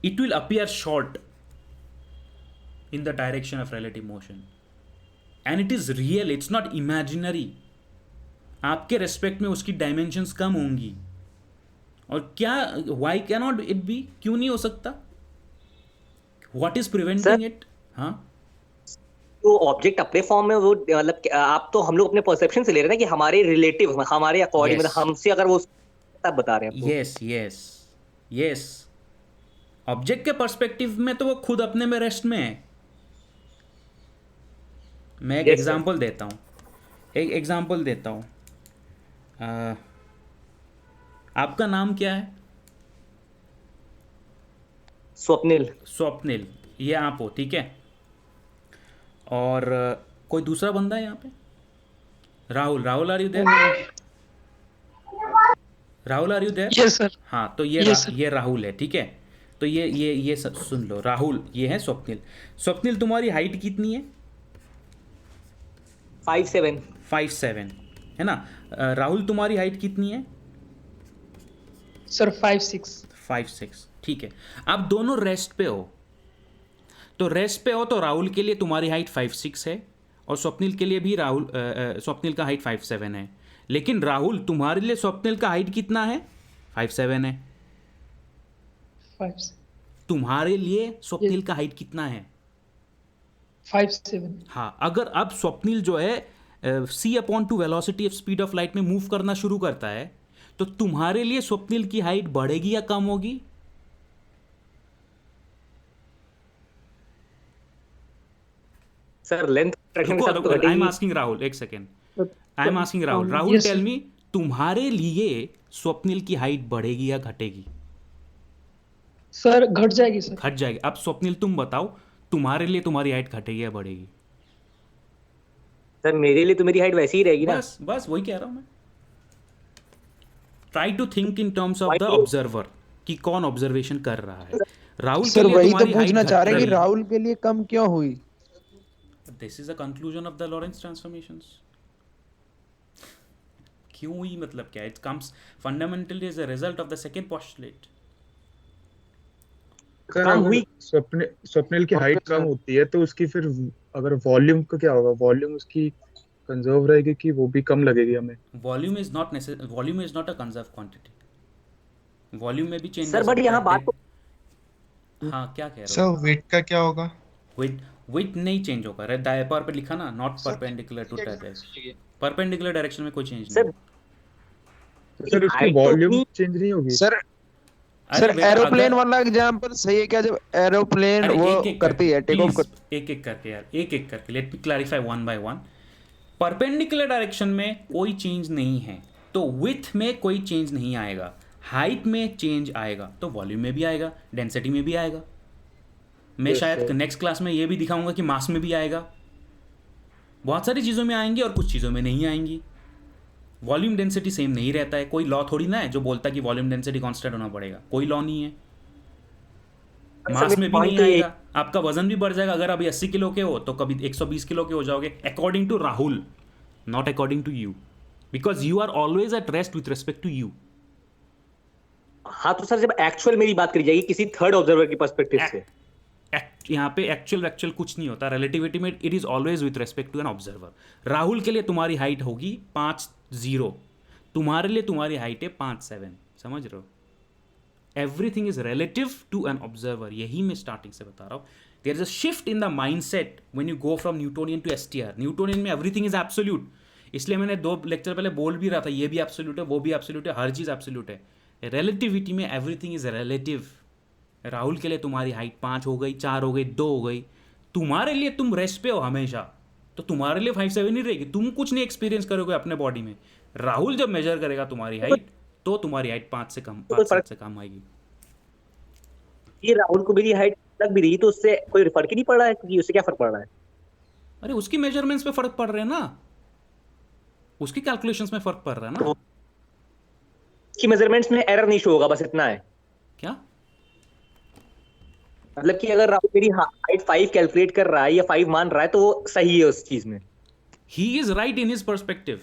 It will appear short in the direction of relative motion and it is real, it's not imaginary. आपके रेस्पेक्ट में उसकी डायमेंशंस कम होंगी। और क्या why can not it be, क्यों नहीं हो सकता? What is preventing it? हाँ तो ऑब्जेक्ट अपने फॉर्म में वो मतलब आप तो हम लोग अपने परसेप्शन से ले रहे हैं ना कि हमारे रिलेटिव, हमारे अकॉर्डिंग, मतलब हमसे अगर वो तब बता रहे हैं। यस यस यस, ऑब्जेक्ट के पर्सपेक्टिव में तो वो खुद अपने में रेस्ट में है। मैं एक एग्जांपल देता हूँ, आपका नाम क्या है? स्वप्निल, ये आप हो, ठीक है? और कोई दूसरा बंदा है यहाँ पे? Rahul are you there? Rahul are you there? Yes sir. हाँ तो ये राहुल है, ठीक है? तो ये सब सुन लो। राहुल ये है स्वप्निल। स्वप्निल तुम्हारी हाइट कितनी है? 5'7". 5'7" है ना। राहुल तुम्हारी हाइट कितनी है? सर 5'6". 5'6", ठीक है। आप दोनों रेस्ट पे हो, तो रेस्ट पे हो तो राहुल के लिए तुम्हारी हाइट 5'6" है और स्वप्निल के लिए भी स्वप्निल का हाइट 5'7" है। लेकिन राहुल तुम्हारे लिए स्वप्निल का हाइट कितना है? 5'7" है। 5'7". तुम्हारे लिए स्वप्निल का हाइट कितना है? 5'7". हाँ, अगर अब स्वप्निल जो है c/2 velocity of speed of light में मूव करना शुरू करता है, तो तुम्हारे लिए स्वप्निल की हाइट बढ़ेगी या कम होगी? सर लेंथ अट्रैक्शन के साथ तो आई एम घटेगी। आस्किंग राहुल, एक second, I am asking Rahul. Rahul yes, tell sir. Me, तुम्हारे लिए स्वप्निल की हाइट बढ़ेगी या घटेगी? सर घट जाएगी सर। घट जाएगी। अब स्वप्निल तुम बताओ, तुम्हारे लिए तुम्हारी हाइट घटेगी या बढ़ेगी? सर मेरे लिए तो मेरी हाइट वैसी ही रहेगी ना। बस वही कह रहा हूं मैं। Try to think in terms of the Why- observer, कि कौन ऑब्जर्वेशन कर रहा है। राहुल के सर लिए वही तो तुम्हारी पूछना हाइट चाह घट रहे हैं कि रही है। राहुल के लिए कम क्यों हुई? This is a conclusion of the Lorentz transformations. क्यों हुई मतलब क्या? It comes fundamentally as a result of the second postulate. Sir कम अगर हुई। स्वप्निल की हाइट कम होती है तो उसकी फिर अगर वॉल्यूम का क्या होगा? वॉल्यूम उसकी कंजर्व रहेगी कि वो भी कम लगेगी हमें? Volume is not a conserve quantity. Volume में भी चेंज सर बट यहाँ बात तो हाँ, क्या कह रहे हो? सर वेट का क्या होगा? विथ नहीं चेंज होगा। डायपर पे लिखा ना, not perpendicular to terrace. Perpendicular direction में कोई चेंज सर नहीं। तो सर उसकी हाइट तो वॉल्यूम उतनी- चेंज नहीं होगी? सर अरे wait, एरोप्लेन अगर- वाला एग्जांपल सही है क्या? जब एरोप्लेन अरे वो एक-एक करती है टेक ऑफ please, एक-एक करके यार, एक-एक करके let me clarify one by one. Perpendicular direction में कोई चेंज नहीं है, तो विथ में कोई चेंज नहीं आएगा, हाइट में चेंज आएगा, तो वॉल्यूम में भी आएगा, डेंसिटी में भी आएगा। मैं Yes, शायद sir. नेक्स्ट क्लास में ये भी दिखाऊंगा कि मास में भी आएगा। बहुत सारी चीज़ों में आएंगी और कुछ चीज़ों में नहीं आएंगी। वॉल्यूम डेंसिटी सेम नहीं रहता है। कोई लॉ थोड़ी ना है जो बोलता है कि वॉल्यूम डेंसिटी कांस्टेंट होना पड़ेगा। कोई लॉ नहीं है। मास में भी नहीं आएगा। आपका वजन भी बढ़ जाएगा। अगर अभी 80 किलो के हो तो कभी 120 किलो के हो जाओगे, according to Rahul, not according to you, because you are always at rest with respect to you. हाँ तो सर जब एक्चुअल मेरी बात करी जाएगी किसी थर्ड ऑब्जर्वर की पर्सपेक्टिव से, यहाँ पे एक्चुअल कुछ नहीं होता। रिलेटिविटी में it is always with respect to an observer. Rahul के लिए तुम्हारी हाइट होगी 5'0", तुम्हारे लिए तुम्हारी हाइट है 5'7", समझ रहे हो? Everything is relative to an observer. यही मैं स्टार्टिंग से बता रहा हूँ। There is a shift in the mindset when you go from Newtonian to STR. Newtonian में एवरीथिंग इज एब्सोल्यूट, इसलिए मैंने 2 लेक्चर पहले बोल भी रहा था, ये भी एब्सोल्यूट है, वो भी एब्सोल्यूट है, हर चीज़ एब्सोल्यूट है। रिलेटिविटी में एवरीथिंग इज रिलेटिव। राहुल के लिए तुम्हारी हाइट 5 हो गई, 4 हो गई, 2 हो गई, तुम्हारे लिए तुम रेस्ट पे हो हमेशा, तो तुम्हारे लिए 5'7" ही रहेगी। तुम कुछ नहीं एक्सपीरियंस करोगे अपने बॉडी में। राहुल जब मेजर करेगा तुम्हारी हाइट, तो तुम्हारी हाइट 5 से कम, 5 से कम आएगी। ये राहुल को मेरी हाइट लग भी रही तो उससे कोई फर्क ही नहीं पड़ रहा है, क्योंकि उससे क्या फर्क पड़ रहा है? अरे उसकी मेजरमेंट्स पे फर्क पड़ रहे हैं ना, उसकी कैलकुलेशंस में फर्क पड़ रहा है ना। उसकी मेजरमेंट्स में एरर नहीं शो होगा, बस इतना है। क्या मतलब कि अगर राहुल मेरी हाइट 5 कैलकुलेट कर रहा है या 5 मान रहा है तो वो सही है उस चीज में। He is right in his perspective,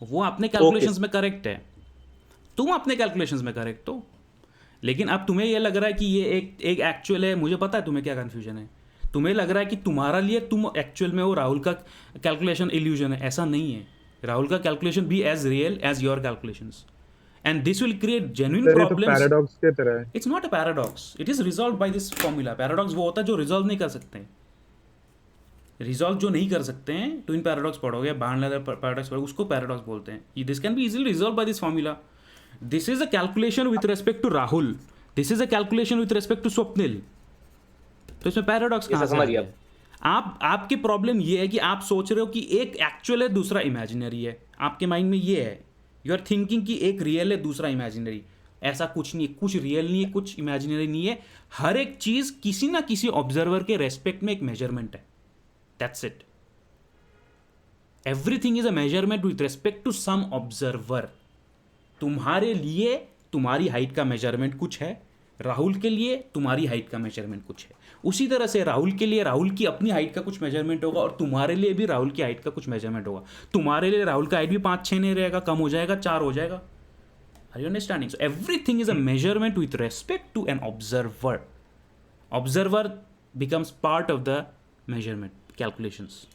वो अपने कैलकुलेशंस में करेक्ट है, तुम अपने कैलकुलेशंस में करेक्ट हो। लेकिन अब तुम्हें ये लग रहा है कि ये एक एक्चुअल है। मुझे पता है तुम्हें क्या कंफ्यूजन है। तुम्हें लग रहा है कि तुम्हारा लिए तुम एक्चुअल में हो, राहुल का कैलकुलेशन इल्यूजन है। ऐसा नहीं है। राहुल का calculation be as real as your calculations, and this will create genuine problems. Paradox की तरह है। It's not a paradox. It is resolved by this formula. Paradox वो होता है जो रिजॉल्व नहीं कर सकते। रिजॉल्व जो नहीं कर सकते हैं, ट्विन पैराडॉक्स पढ़ोगे, बार्नलेगर पैराडॉक्स पढ़ोगे, उसको पैराडॉक्स बोलते हैं। This can be easily resolve by this formula. This is a calculation with respect to Rahul, this is a calculation with respect to Swapnil. तो इसमें पैराडॉक्स कहाँ से आ गया? आपकी प्रॉब्लम ये है कि आप सोच रहे हो कि एक एक्चुअल है, दूसरा इमेजिनरी है। आपके माइंड में ये है, यू आर थिंकिंग कि एक रियल है, दूसरा इमेजिनरी। ऐसा कुछ नहीं है, कुछ रियल नहीं है, कुछ इमेजिनरी नहीं है। हर एक चीज किसी ना किसी ऑब्जर्वर के रेस्पेक्ट में एक मेजरमेंट है। That's it. Everything is a measurement with respect to some observer. तुम्हारे लिए तुम्हारी हाइट का मेजरमेंट कुछ है, राहुल के लिए तुम्हारी हाइट का मेजरमेंट कुछ है, उसी तरह से राहुल के लिए राहुल की अपनी हाइट का कुछ मेजरमेंट होगा और तुम्हारे लिए भी राहुल की हाइट का कुछ मेजरमेंट होगा। तुम्हारे लिए राहुल का हाइट भी 5-6 नहीं रहेगा, कम हो जाएगा, 4 हो जाएगा। Are you understanding? So everything is a measurement with respect to an observer. Observer becomes part of the measurement calculations.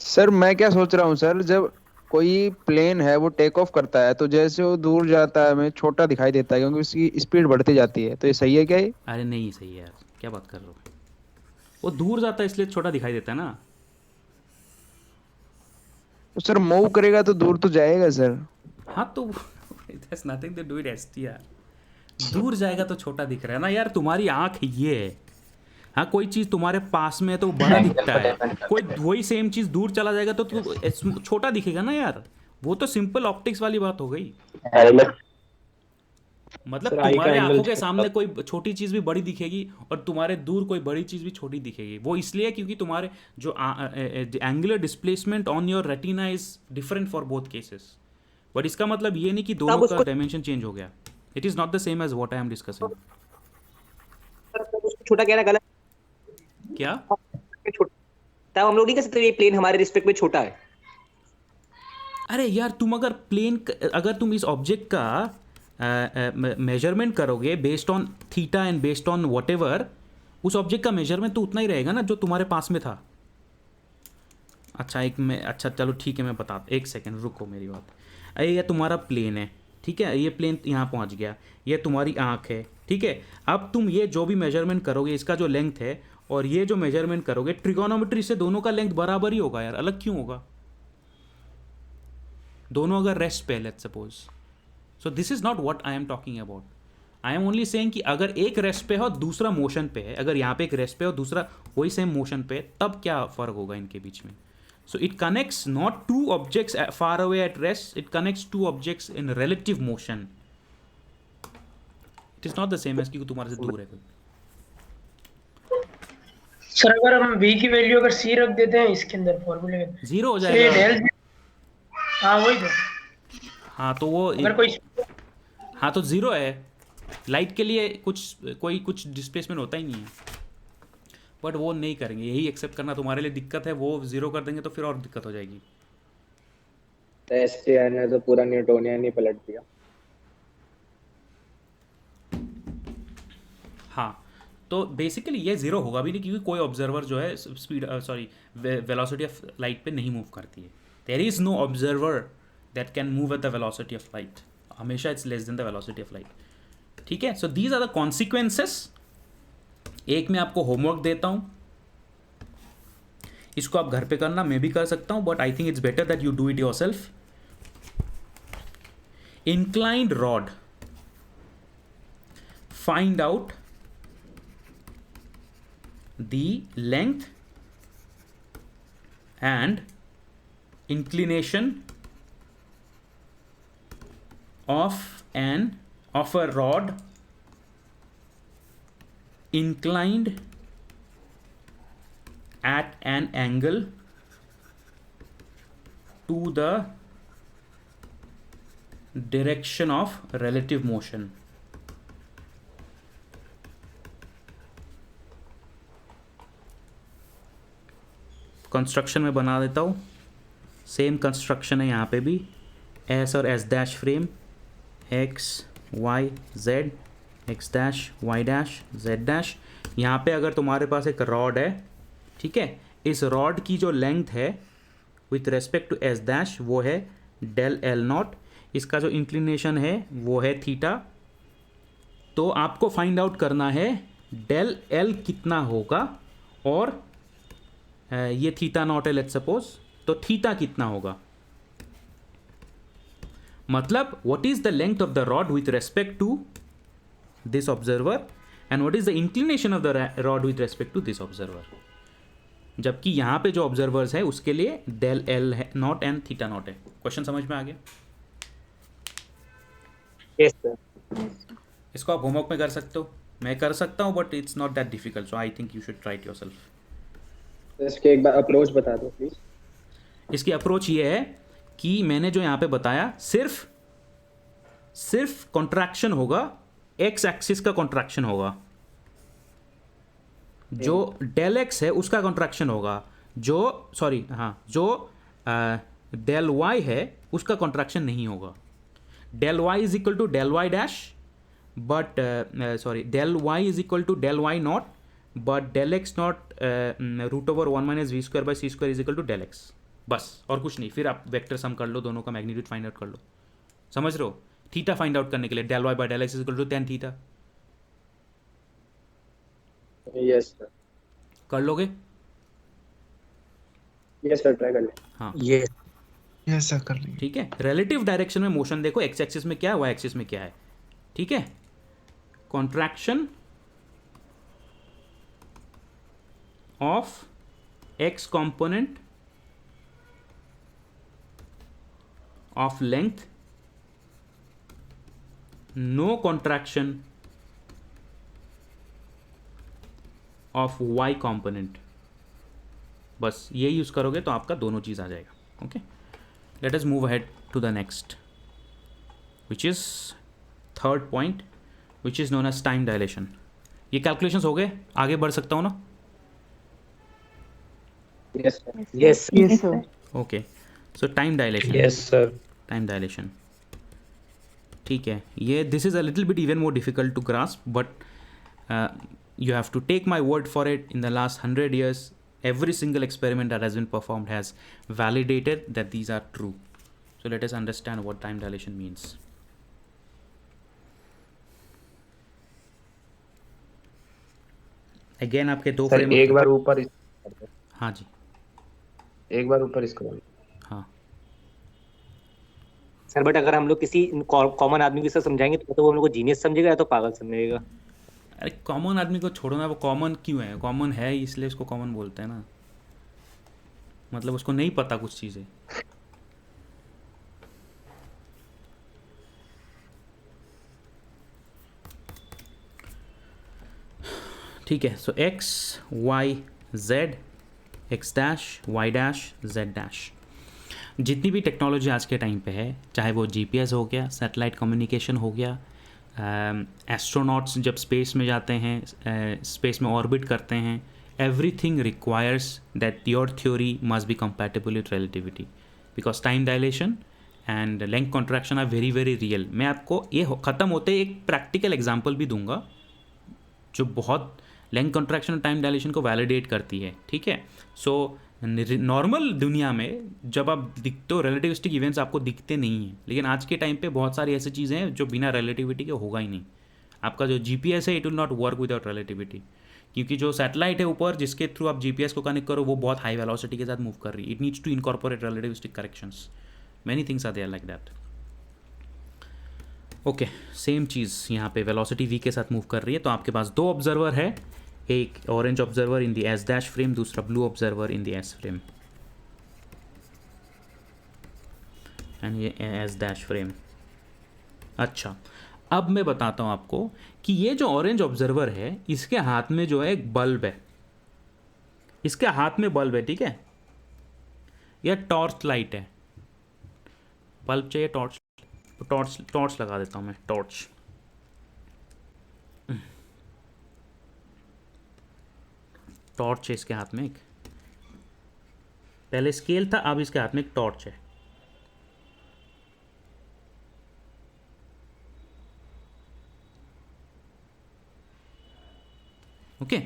Sir मैं क्या सोच रहा हूँ सर, जब कोई प्लेन है वो टेक ऑफ करता है तो जैसे वो दूर जाता है हमें छोटा दिखाई देता है क्योंकि उसकी स्पीड बढ़ती जाती है, तो ये सही है क्या ये? अरे नहीं सही है यार, क्या बात कर रहे हो? वो दूर जाता है इसलिए छोटा दिखाई देता है ना। तो सर मूव करेगा तो दूर तो जाएगा सर। हाँ तो that's nothing to do with ST यार। दूर जाएगा तो छोटा दिख रहा है ना यार, तुम्हारी आंख ये है। हाँ कोई चीज़ तुम्हारे पास में है तो बड़ा दिखता है, कोई वही सेम चीज़ दूर चला जाएगा तो छोटा दिखेगा ना यार। वो तो सिंपल ऑप्टिक्स वाली बात हो गई। मतलब तुम्हारे आंखों के सामने कोई छोटी चीज़ भी बड़ी दिखेगी और तुम्हारे दूर कोई बड़ी चीज़ भी छोटी दिखेगी। वो इसलिए क्योंकि तुम्हारे जो angular displacement on your retina is different for both cases. But इसका मतलब ये नहीं कि दोनों का डायमेंशन चेंज हो गया। It is not the same as what I am discussing. छोटा कहना गलत क्या? तब हम लोग नहीं कह सकते ये प्लेन हमारे रिस्पेक्ट में छोटा है। अरे यार तुम अगर तुम इस ऑब्जेक्ट का मेजरमेंट करोगे based on theta and based on whatever, उस ऑब्जेक्ट का मेजरमेंट तो उतना ही रहेगा ना जो तुम्हारे पास में था। अच्छा चलो ठीक है, मैं बता, एक सेकंड रुको मेरी बात। अरे ये तुम्हारा प्लेन है, ठीक है, ये प्लेन यहाँ पहुँच गया, ये तुम्हारी आँख है, ठीक है। अब तुम ये जो भी मेजरमेंट करोगे, इसका जो लेंथ है और ये जो मेजरमेंट करोगे, ट्रिगोनोमेट्री से दोनों का लेंथ बराबर ही होगा यार, अलग क्यों होगा? दोनों अगर रेस्ट पे, let's suppose. So this is not what I am talking about. I am only saying कि अगर एक रेस्ट पे है और दूसरा मोशन पे है, अगर यहाँ पे एक रेस्ट पे और दूसरा वही सेम मोशन पे, तब क्या फर्क होगा इनके बीच में? So it connects not to objects far away at rest, it connects to objects in relative motion. It is not the same as कि तुम्हारे से दूर है कोई। सर अगर हम v की वैल्यू अगर c रख देते हैं इसके अंदर फॉर्मूले में, 0 हो जाएगा। हाँ वही तो। हाँ तो वो अगर कोई, हाँ तो 0 है। लाइट के लिए कुछ डिस्प्लेसमेंट होता ही नहीं है, बट वो नहीं करेंगे, यही एक्सेप्ट करना तुम्हारे लिए दिक्कत है। वो 0 कर देंगे तो फिर और दिक्कत हो जाएगी। एसटीआर ने तो पूरा न्यूटोनियन ही पलट दिया। हाँ तो बेसिकली ये 0 होगा भी नहीं क्योंकि कोई ऑब्जर्वर जो है वेलोसिटी ऑफ लाइट पे नहीं मूव करती है। There is no observer that can move at the velocity of light, हमेशा it's less than the velocity of light, ठीक है। So these are the consequences. एक मैं आपको होमवर्क देता हूँ, इसको आप घर पे करना, मैं भी कर सकता हूँ, but I think it's better that you do it yourself. Inclined rod, find out the length and inclination of a rod inclined at an angle to the direction of relative motion. Construction में बना देता हूँ, same construction है यहाँ पे भी, S और S dash frame, X Y Z, x dash Y dash Z dash. यहाँ पे अगर तुम्हारे पास एक रॉड है, ठीक है, इस रॉड की जो लेंथ है with respect to S dash वो है डेल एल नॉट, इसका जो इंक्लिनेशन है वो है थीटा। तो आपको फाइंड आउट करना है डेल एल कितना होगा और ये थीटा नॉट है लेट्स सपोज, तो थीटा कितना होगा। मतलब what is the length of the rod with respect to this observer and what is the inclination of the rod with respect to this observer. जबकि यहाँ पे जो ऑब्जर्वर्स है उसके लिए del L naught and theta naught है। Question समझ में आ गया? Yes sir. इसको आप होमवर्क में कर सकते हो, मैं कर सकता हूँ, but it's not that difficult, so I think you should try it yourself. इसके एक बार अप्रोच बता दो प्लीज। इसकी अप्रोच ये है कि मैंने जो यहाँ पे बताया सिर्फ कॉन्ट्रैक्शन होगा एक्स एक्सिस का कॉन्ट्रैक्शन होगा, जो डेल एक्स है उसका कॉन्ट्रैक्शन होगा, जो सॉरी हाँ जो डेल वाई है उसका कॉन्ट्रैक्शन नहीं होगा। Del Y is equal to del Y dash but sorry del Y is equal to del Y naught but del X naught root over 1 minus we square by C square is equal to del X, बस और कुछ नहीं। फिर आप vector sum कर लो, दोनों का magnitude find out कर लो, समझ रहे हो? थीटा फाइंड आउट करने के लिए del Y by del X is equal to tan theta, yes sir, कर लोगे? यस सर, ट्राई कर लें। हाँ ये यस सर, कर लेंगे। ठीक है। रिलेटिव डायरेक्शन में मोशन देखो, एक्स एक्सिस में क्या है, वाई एक्सिस में क्या है, ठीक है। Contraction of X component of length, no contraction of Y component, बस ये यूज करोगे तो आपका दोनों चीज आ जाएगा। Okay, let us move ahead to the next which is third point which is known as time dilation. ये कैलकुलेशंस हो गए, आगे बढ़ सकता हूँ ना? Yes sir, yes yes sir. Okay, so time dilation, yes sir. Time dilation, ठीक है। ये this is a little bit even more difficult to grasp but you have to take my word for it. In the last 100 years, every single experiment that has been performed has validated that these are true. So let us understand what time dilation means. Again आपके दो sir frame एक बार ऊपर हाँ जी, एक बार ऊपर इसको हाँ sir but अगर हम लोग किसी कॉमन आदमी के साथ समझाएंगे तो वो हम लोग को जीनियस समझेगा या तो पागल समझेगा। अरे कॉमन आदमी को छोड़ो ना, वो कॉमन क्यों है? कॉमन है इसलिए उसको कॉमन बोलते हैं ना, मतलब उसको नहीं पता कुछ चीज़ें। ठीक है, so X Y Z, x dash Y dash Z dash, जितनी भी टेक्नोलॉजी आज के टाइम पे है, चाहे वो जीपीएस हो गया, सैटेलाइट कम्युनिकेशन हो गया, एस्ट्रोनॉट्स जब स्पेस में जाते हैं, स्पेस में ऑर्बिट करते हैं, everything requires that your theory must be compatible with relativity because time dilation and length contraction are very very real. मैं आपको ये ख़त्म होते ही एक प्रैक्टिकल एग्जांपल भी दूंगा जो बहुत लेंथ कॉन्ट्रैक्शन और टाइम डायलेशन को वैलिडेट करती है, ठीक है। सो नॉर्मल दुनिया में जब आप दिखते हो, रिलेटिविस्टिक इवेंट्स आपको दिखते नहीं हैं, लेकिन आज के टाइम पे बहुत सारी ऐसी चीज़ें हैं जो बिना रिलेटिविटी के होगा ही नहीं। आपका जो जीपीएस है it will not work without relativity, क्योंकि जो सैटेलाइट है ऊपर जिसके थ्रू आप जीपीएस को कनेक्ट करो वो बहुत हाई वेलोसिटी के साथ मूव कर रही है। It needs to incorporate relativistic corrections, many things are there like that. Okay, same चीज़ यहाँ पे वेलोसिटी v के साथ मूव कर रही है, तो आपके पास दो ऑब्जर्वर है, एक orange observer in the S dash frame, दूसरा blue observer in the S frame, and ये एस डैश फ्रेम। अच्छा, अब मैं बताता हूँ आपको कि ये जो ऑरेंज ऑब्जर्वर है इसके हाथ में जो है एक बल्ब है, इसके हाथ में बल्ब है, ठीक है। यह टॉर्च लाइट है, बल्ब चाहिए टॉर्च, टॉर्च टॉर्च लगा देता हूँ मैं, टॉर्च। टॉर्च है इसके हाथ में एक, पहले स्केल था, अब इसके हाथ में एक टॉर्च है। ओके,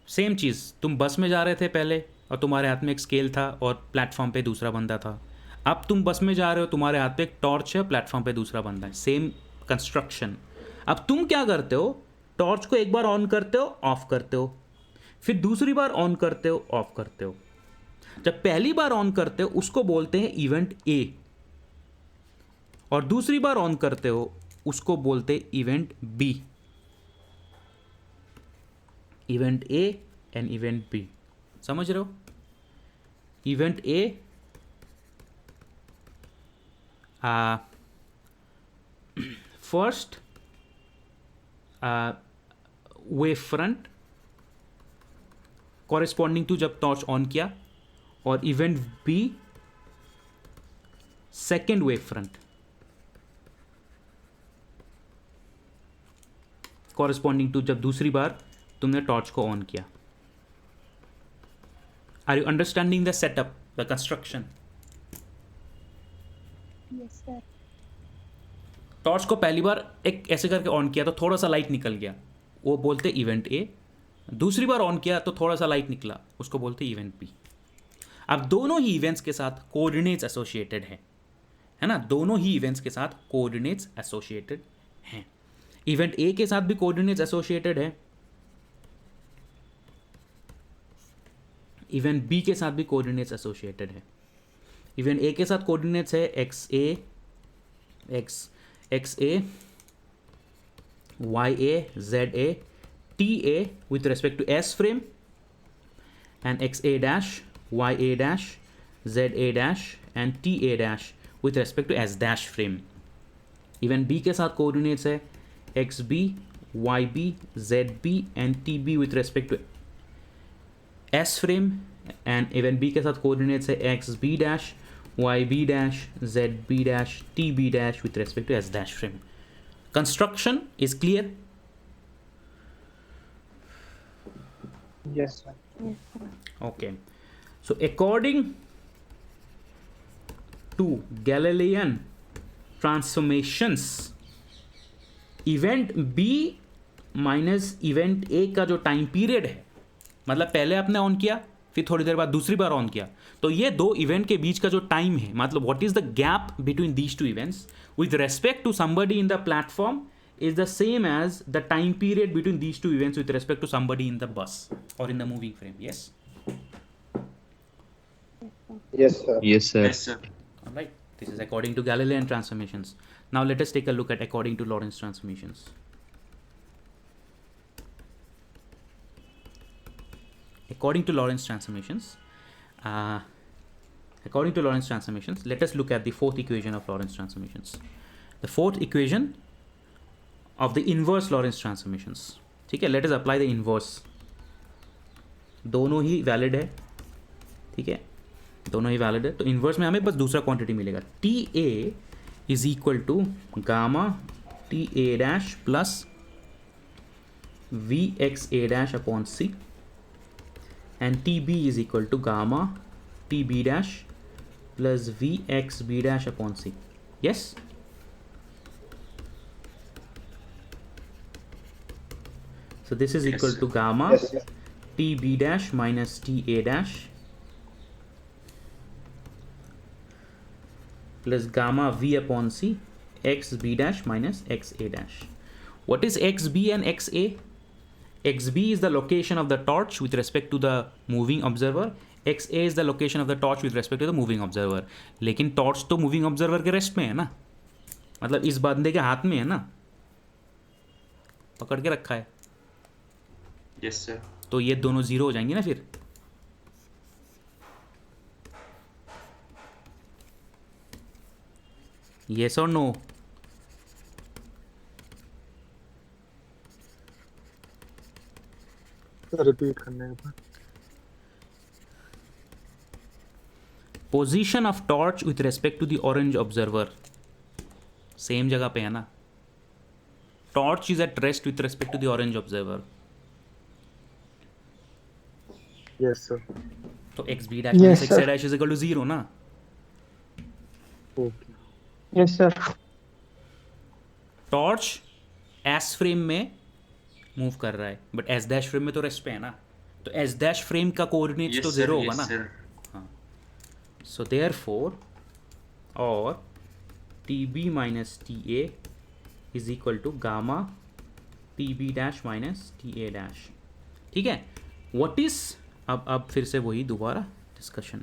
सेम चीज़, तुम बस में जा रहे थे पहले और तुम्हारे हाथ में एक स्केल था और प्लेटफॉर्म पे दूसरा बंदा था। अब तुम बस में जा रहे हो, तुम्हारे हाथ पे एक टॉर्च है, प्लेटफॉर्म पे दूसरा बंदा है, सेम कंस्ट्रक्शन। अब तुम क्या करते हो, टॉर्च को एक बार ऑन करते हो, ऑफ करते हो, फिर दूसरी बार ऑन करते हो, ऑफ करते हो। जब पहली बार ऑन करते हो उसको बोलते हैं इवेंट ए, और दूसरी बार ऑन करते हो उसको बोलते हैं event B. Event A and event B, समझ रहे हो? Event A first wave front corresponding to जब टॉर्च ऑन किया, और event B second wave front. Corresponding to जब दूसरी बार तुमने टॉर्च को ऑन किया. Are you understanding the setup, the construction? Yes sir. Torch को पहली बार एक ऐसे करके ऑन किया तो थोड़ा सा लाइट निकल गया, वो बोलते इवेंट ए. दूसरी बार ऑन किया तो थोड़ा सा लाइट निकला, उसको बोलते इवेंट बी. अब दोनों ही इवेंट्स के साथ कोऑर्डिनेट्स एसोसिएटेड है ना, दोनों ही इवेंट्स के साथ कोऑर्डिनेट्स एसोसिएटेड हैं. इवेंट ए के साथ भी कोऑर्डिनेट्स एसोसिएटेड है, इवेंट बी के साथ भी कोऑर्डिनेट्स एसोसिएटेड है. इवेंट ए के साथ कोऑर्डिनेट्स है X A Y A Z A T A with respect to S frame, and x a dash y a dash z a dash and t a dash with respect to S dash frame. Event B के साथ coordinates है x b y b z b and t b with respect to S frame, and event B के साथ coordinates है x b dash y b dash z b dash t b dash with respect to S dash frame. Construction is clear? Yes, sir. Okay, so according to Galilean transformations, event B minus event A का जो time period है, मतलब पहले आपने on किया फिर थोड़ी देर बाद दूसरी बार ऑन किया, तो ये दो इवेंट के बीच का जो टाइम है, मतलब what is the gap between these two events with respect to somebody in the platform is the same as the time period between these two events with respect to somebody in the bus or in the moving frame. Yes? Yes, sir. Yes, sir. Yes, sir. All right. This is according to Galilean transformations. Now let us take a look at according to Lorentz transformations. According to Lorentz transformations, let us look at the fourth equation of Lorentz transformations. The fourth equation of the inverse Lorentz transformations. ठीक है, let us apply the inverse. दोनों ही valid है, ठीक है, दोनों ही valid है, तो inverse में हमें बस दूसरा क्वांटिटी मिलेगा. T A is equal to gamma T A dash plus V x A dash upon C, and T B is equal to gamma T B dash plus V x B dash upon C. Yes, so this is equal to gamma Yes, sir. t b dash minus t a dash plus gamma v upon c x b dash minus x a dash. What is x b and x a? X b is the location of the torch with respect to the moving observer. x a is the location of the torch with respect to the moving observer. लेकिन torch तो moving observer के rest में है ना, मतलब इस बंदे के हाथ में है ना, पकड़ के रखा है. Yes, sir. तो ये दोनों जीरो हो जाएंगे ना फिर. Yes or no? रिपीट करने के बाद position of torch with respect to the orange observer same जगह पे है ना. Torch is at rest with respect to the orange observer. Yes sir. तो X B dash Yes, minus X sir. Dash is equal to zero ना. Okay. Yes sir. Torch S frame में move कर रहा है, but S dash frame में तो rest पे है ना, तो एस डैश फ्रेम का कोऑर्डिनेट्स Yes, तो sir. जीरो होगा Yes, ना. sir. हाँ, सो देयरफॉर और T B minus T A is equal to gamma T B dash minus T A dash. ठीक है, व्हाट इज, अब फिर से वही दोबारा discussion.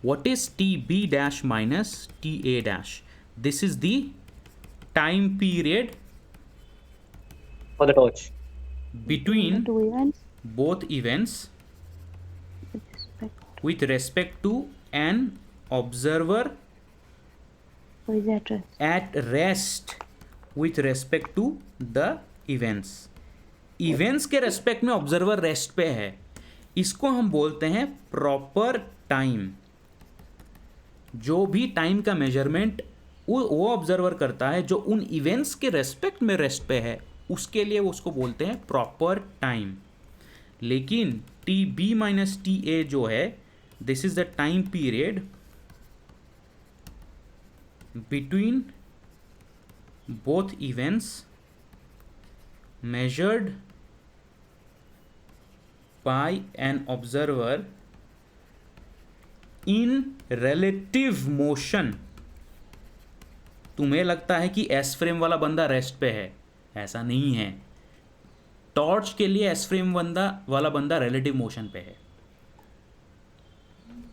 What is T B dash minus T A dash? This is the time period for the torch. between Two events both events with respect with respect to an observer to his address. at rest with respect to the events. Events के respect में observer rest पे है, इसको हम बोलते हैं proper time. जो भी टाइम का मेजरमेंट वो ऑब्जर्वर करता है जो उन इवेंट्स के रेस्पेक्ट में रेस्ट पे है, उसके लिए उसको बोलते हैं प्रॉपर टाइम। लेकिन T B minus T A जो है, this is the time period between both events measured by an observer in relative motion। तुम्हें लगता है कि एस फ्रेम वाला बंदा रेस्ट पे है, ऐसा नहीं है। टॉर्च के लिए एस फ्रेम वाला बंदा रिलेटिव मोशन पे है।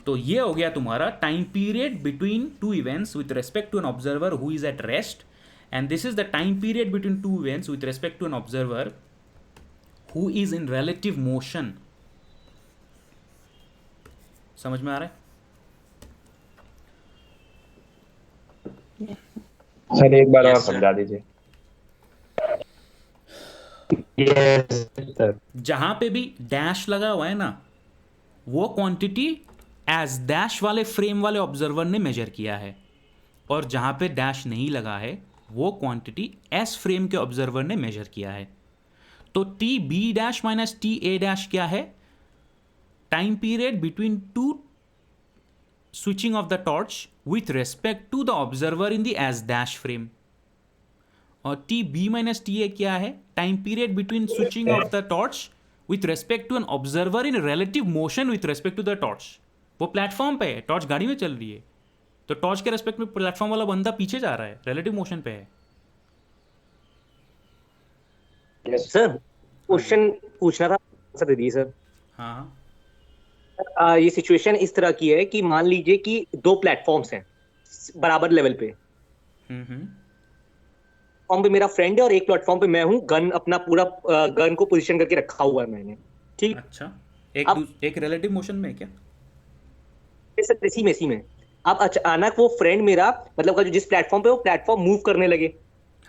तो ये हो गया तुम्हारा time period between two events with respect to an observer who is at rest, and this is the time period between two events with respect to an observer who is in relative motion। समझ में आ रहा है? Sir एक बार Yes, और sir. समझा दीजिए। Yes sir. जहां पे भी डैश लगा हुआ है ना, वो क्वांटिटी एज डैश वाले फ्रेम वाले ऑब्जर्वर ने मेजर किया है, और जहां पे डैश नहीं लगा है वो क्वांटिटी एस फ्रेम के ऑब्जर्वर ने मेजर किया है। तो T B dash minus T A dash क्या है? Time period between two switching off the torch with respect to the observer in the S dash frame. और T B minus T A क्या है? Time period between switching off the torch with respect to an observer in relative motion with respect to the torch. वो platform पे है, torch गाड़ी में चल रही है, तो टॉर्च के रेस्पेक्ट में प्लेटफॉर्म वाला बंदा पीछे जा रहा है, रिलेटिव मोशन पे है। सर क्वेश्चन पूछना था, आंसर दे दिए सर। हाँ ये सिचुएशन इस तरह की है कि मान लीजिए कि दो प्लेटफॉर्म्स हैं बराबर लेवल पे। प्लेटफॉर्म पे मेरा फ्रेंड है और एक प्लेटफॉर्म पे मैं हूँ, गन अपना पूरा गन को पोजीशन करके रखा हुआ है मैंने, ठीक। अच्छा, एक रिलेटिव मोशन में है क्या? सर इसी में अब अचानक वो फ्रेंड मेरा मतलब जिस प्लेटफॉर्म पे वो प्लेटफॉर्म मूव करने लगे,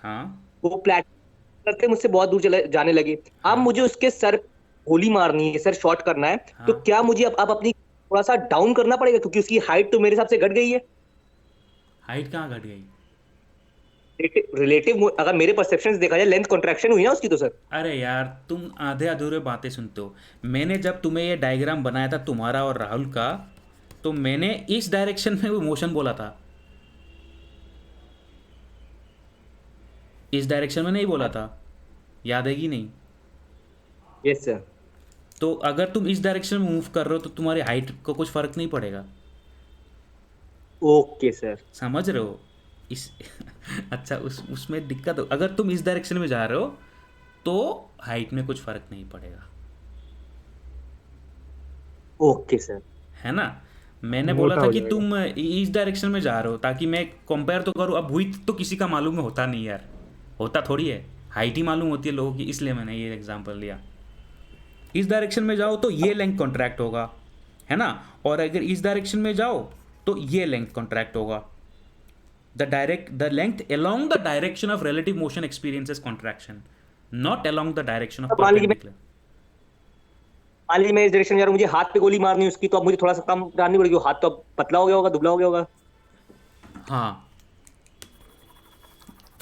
हाँ, वो प्लेटफॉर्म करके मुझसे बहुत दूर चले जाने लगे। अब मुझे उसके सर गोली मारनी है सर, शॉट करना है। तो क्या मुझे अब अपनी थोड़ा सा डाउन करना पड़ेगा, क्योंकि उसकी हाइट तो मेरे हिसाब से घट गई है। हाइट कहाँ घट गई? रिलेटिव अगर मेरे परसेप्शन से देखा जाए, लेंथ कॉन्ट्रैक्शन हुई ना उसकी तो सर। अरे यार तुम आधे अधूरे बातें सुनते हो। मैंने जब तुम्हें ये डायग्राम बनाया था तुम्हारा और राहुल का, तो मैंने इस डायरेक्शन में वो मोशन बोला था, इस डायरेक्शन में नहीं बोला था, याद है कि नहीं? Yes sir. तो अगर तुम इस डायरेक्शन में मूव कर रहे हो तो तुम्हारी हाइट को कुछ फर्क नहीं पड़ेगा। ओके सर, समझ रहे हो इस अच्छा, उसमें दिक्कत हो, अगर तुम इस डायरेक्शन में जा रहे हो तो हाइट में कुछ फर्क नहीं पड़ेगा। ओके सर, है ना? मैंने बोला था कि तुम इस डायरेक्शन में जा रहे हो ताकि मैं कंपेयर तो करूँ। अब हुई तो किसी का मालूम है, होता नहीं यार, होता थोड़ी है, हाइट ही मालूम होती है लोगों की, इसलिए मैंने ये एग्जांपल लिया। इस डायरेक्शन में जाओ तो ये लेंथ कॉन्ट्रैक्ट होगा, है ना? और अगर इस डायरेक्शन में जाओ तो ये लेंथ कॉन्ट्रैक्ट होगा। The length along the direction of relative motion experiences contraction, not along the direction of perpendicular। मान लीजिए मैं इस डायरेक्शन में जा रहा हूँ, मुझे हाथ पे गोली मारनी है उसकी, तो अब मुझे थोड़ा सा कम डालनी पड़ेगी, हाथ तो अब पतला हो गया होगा, दुबला हो गया होगा। हाँ,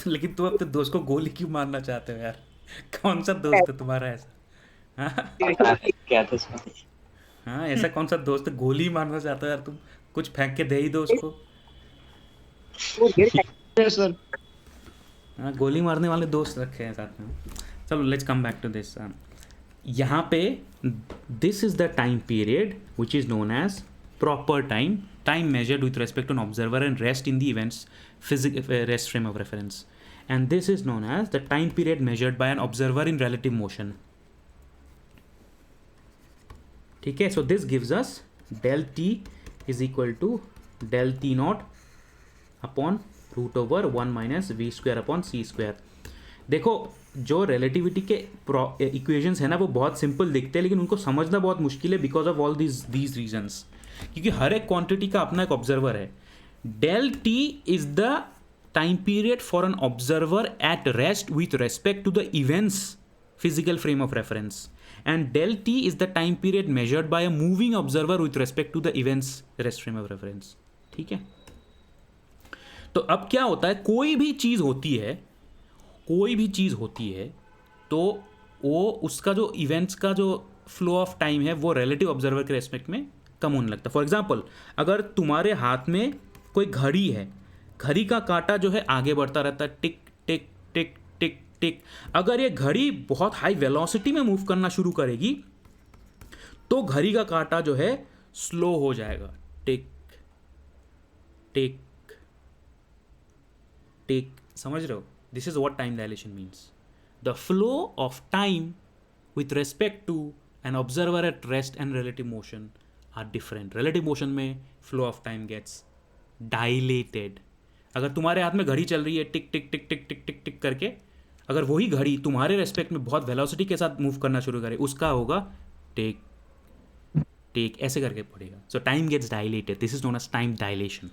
लेकिन तुम अपने दोस्त को गोली क्यों मारना चाहते हो यार? कौन सा दोस्त है तुम्हारा ऐसा? क्या था हाँ, ऐसा कौन सा दोस्त है गोली मारना चाहता है यार? तुम कुछ फेंक के दे ही दो उसको। सर हाँ, गोली मारने वाले दोस्त रखे हैं साथ में। चलो let's come back to this. यहाँ पे this is the time period which is known as proper time, time measured with respect to an observer and rest in the events rest frame of reference, and this is known as the time period measured by an observer in relative motion. ठीक है, so this gives us del t is equal to del t naught upon root over 1 minus we square upon C square. देखो, जो relativity के equations है ना, वो बहुत simple दिखते हैं, लेकिन उनको समझना बहुत मुश्किल है because of all these reasons, क्योंकि हर एक क्वांटिटी का अपना एक ऑब्जर्वर है। Del T is the time period for an observer at rest with respect to the events physical frame of reference, and del t is the time period measured by a moving observer with respect to the events rest frame of reference। ठीक है, तो अब क्या होता है, कोई भी चीज़ होती है तो वो उसका जो इवेंट्स का जो फ्लो ऑफ टाइम है वो रिलेटिव ऑब्जर्वर के रेस्पेक्ट में कम होने लगता है। फॉर एग्जांपल, अगर तुम्हारे हाथ में कोई घड़ी है, घड़ी का कांटा जो है आगे बढ़ता रहता है, टिक टिक टिक टिक टिक। अगर ये घड़ी बहुत हाई वेलोसिटी में मूव करना शुरू करेगी तो घड़ी का कांटा जो है स्लो हो जाएगा, टिक टिक टिक। समझ रहे हो? This is what time dilation means, the flow of time with respect to an observer at rest and relative motion are different. Relative motion में flow of time gets dilated. अगर तुम्हारे हाथ में घड़ी चल रही है टिक टिक टिक टिक टिक टिक टिक करके, अगर वही घड़ी तुम्हारे रेस्पेक्ट में बहुत वेलोसिटी के साथ मूव करना शुरू करे, उसका होगा टिक टिक, ऐसे करके पड़ेगा। So time gets dilated, this is known as time dilation.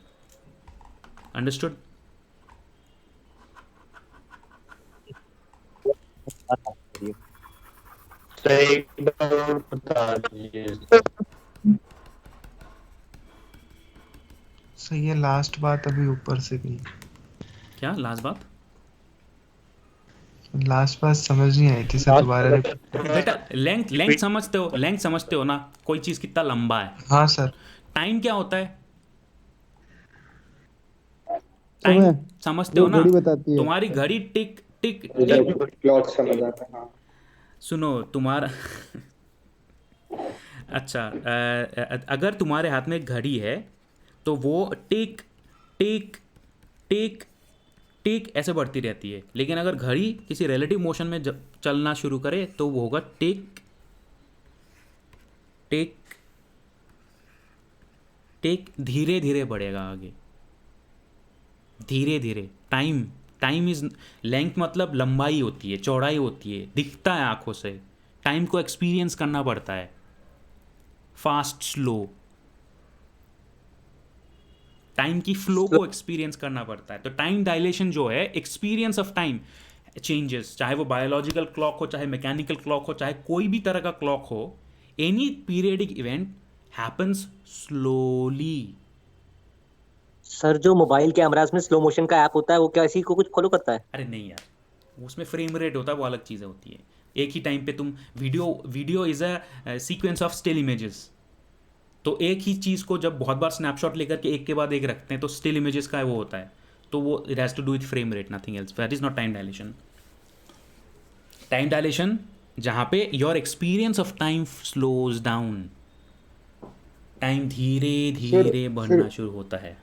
Understood? सही है, लास्ट बात अभी ऊपर से गई। क्या लास्ट बात? लास्ट बात समझ नहीं आई थी सर, दोबारा बेटा लेंथ समझते हो? लेंथ समझते हो ना, कोई चीज कितना लंबा है? हाँ सर। टाइम क्या होता है? टाइम समझते हो ना? तुम्हारी घड़ी टिक टिक टिक, क्लॉक समझ आता है। हाँ। सुनो तुम्हारा अच्छा, अगर तुम्हारे हाथ में घड़ी है तो वो टिक टिक टिक टिक ऐसे बढ़ती रहती है, लेकिन अगर घड़ी किसी रिलेटिव मोशन में चलना शुरू करे तो वो होगा टिक टिक टिक, धीरे धीरे बढ़ेगा आगे, धीरे धीरे। टाइम इज लेंथ, मतलब लंबाई होती है, चौड़ाई होती है, दिखता है आंखों से। टाइम को एक्सपीरियंस करना पड़ता है, फास्ट स्लो, टाइम की फ्लो को एक्सपीरियंस करना पड़ता है। तो टाइम डायलेशन जो है एक्सपीरियंस ऑफ टाइम चेंजेस, चाहे वो बायोलॉजिकल क्लॉक हो, चाहे मैकेनिकल क्लॉक हो, चाहे कोई भी तरह का क्लॉक हो, any periodic event happens slowly. Sir जो मोबाइल कैमरास में स्लो मोशन का ऐप होता है वो क्या इसी को कुछ फॉलो करता है? अरे नहीं यार, उसमें फ्रेम रेट होता है, वो अलग चीज़ें होती है। एक ही टाइम पे तुम video is a sequence of still images, तो एक ही चीज़ को जब बहुत बार स्नैपशॉट लेकर के एक के बाद एक रखते हैं तो स्टिल इमेजेस का वो होता है, तो वो it has to do with frame rate, nothing else. That is not time dilation. Time dilation जहाँ पे your experience of time slows down, time धीरे धीरे बढ़ना शुरू होता है।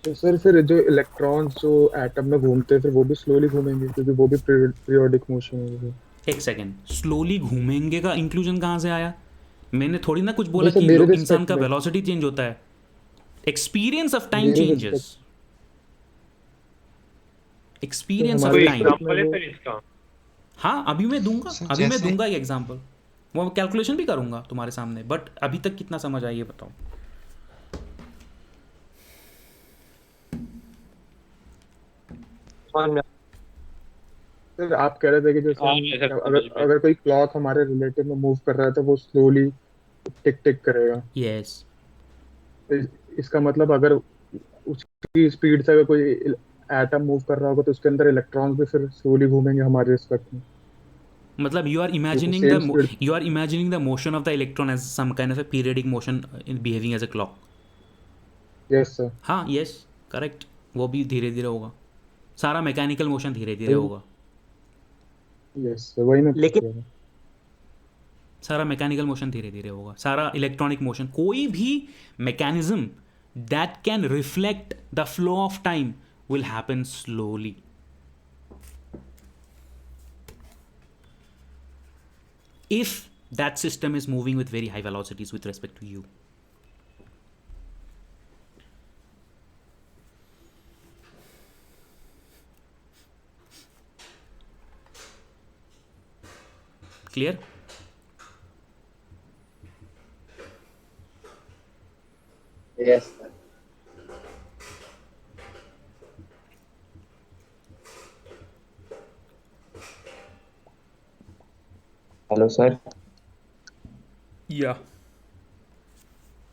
तो सर फिर जो इलेक्ट्रॉन्स जो एटम में घूमते हैं फिर वो भी स्लोली घूमेंगे, क्योंकि वो भी पीरियोडिक मोशन है। एक सेकेंड, स्लोली घूमेंगे का इंक्लूजन कहाँ से आया? मैंने थोड़ी ना कुछ बोला कि इंसान का वेलोसिटी चेंज होता है, experience of time changes, experience of time. हाँ अभी मैं दूंगा ये एग्जांपल, वो कैलकुलेशन भी करूंगा तुम्हारे सामने, बट अभी तक कितना समझ आई ये बताओ। सर आप कह रहे थे कि जैसे अगर कोई क्लॉक हमारे रिलेटिव में मूव कर रहा है तो वो स्लोली टिक टिक करेगा। यस। इसका मतलब अगर उसकी स्पीड से अगर कोई एटम मूव कर रहा होगा तो उसके अंदर इलेक्ट्रॉन्स भी फिर स्लोली घूमेंगे हमारे रिस्पेक्ट में। मतलब you are imagining the motion of the electron as some kind of a periodic motion in behaving as a clock. Yes sir. हाँ yes correct, वो भी धीरे धीरे होगा, सारा मैकेनिकल मोशन धीरे धीरे होगा। Yes sir, वही मैं लेकिन सारा मैकेनिकल मोशन धीरे धीरे होगा, सारा इलेक्ट्रॉनिक मोशन, कोई भी mechanism that can reflect the flow of time will happen slowly. If that system is moving with very high velocities with respect to you. Clear? Yes sir. Hello sir. या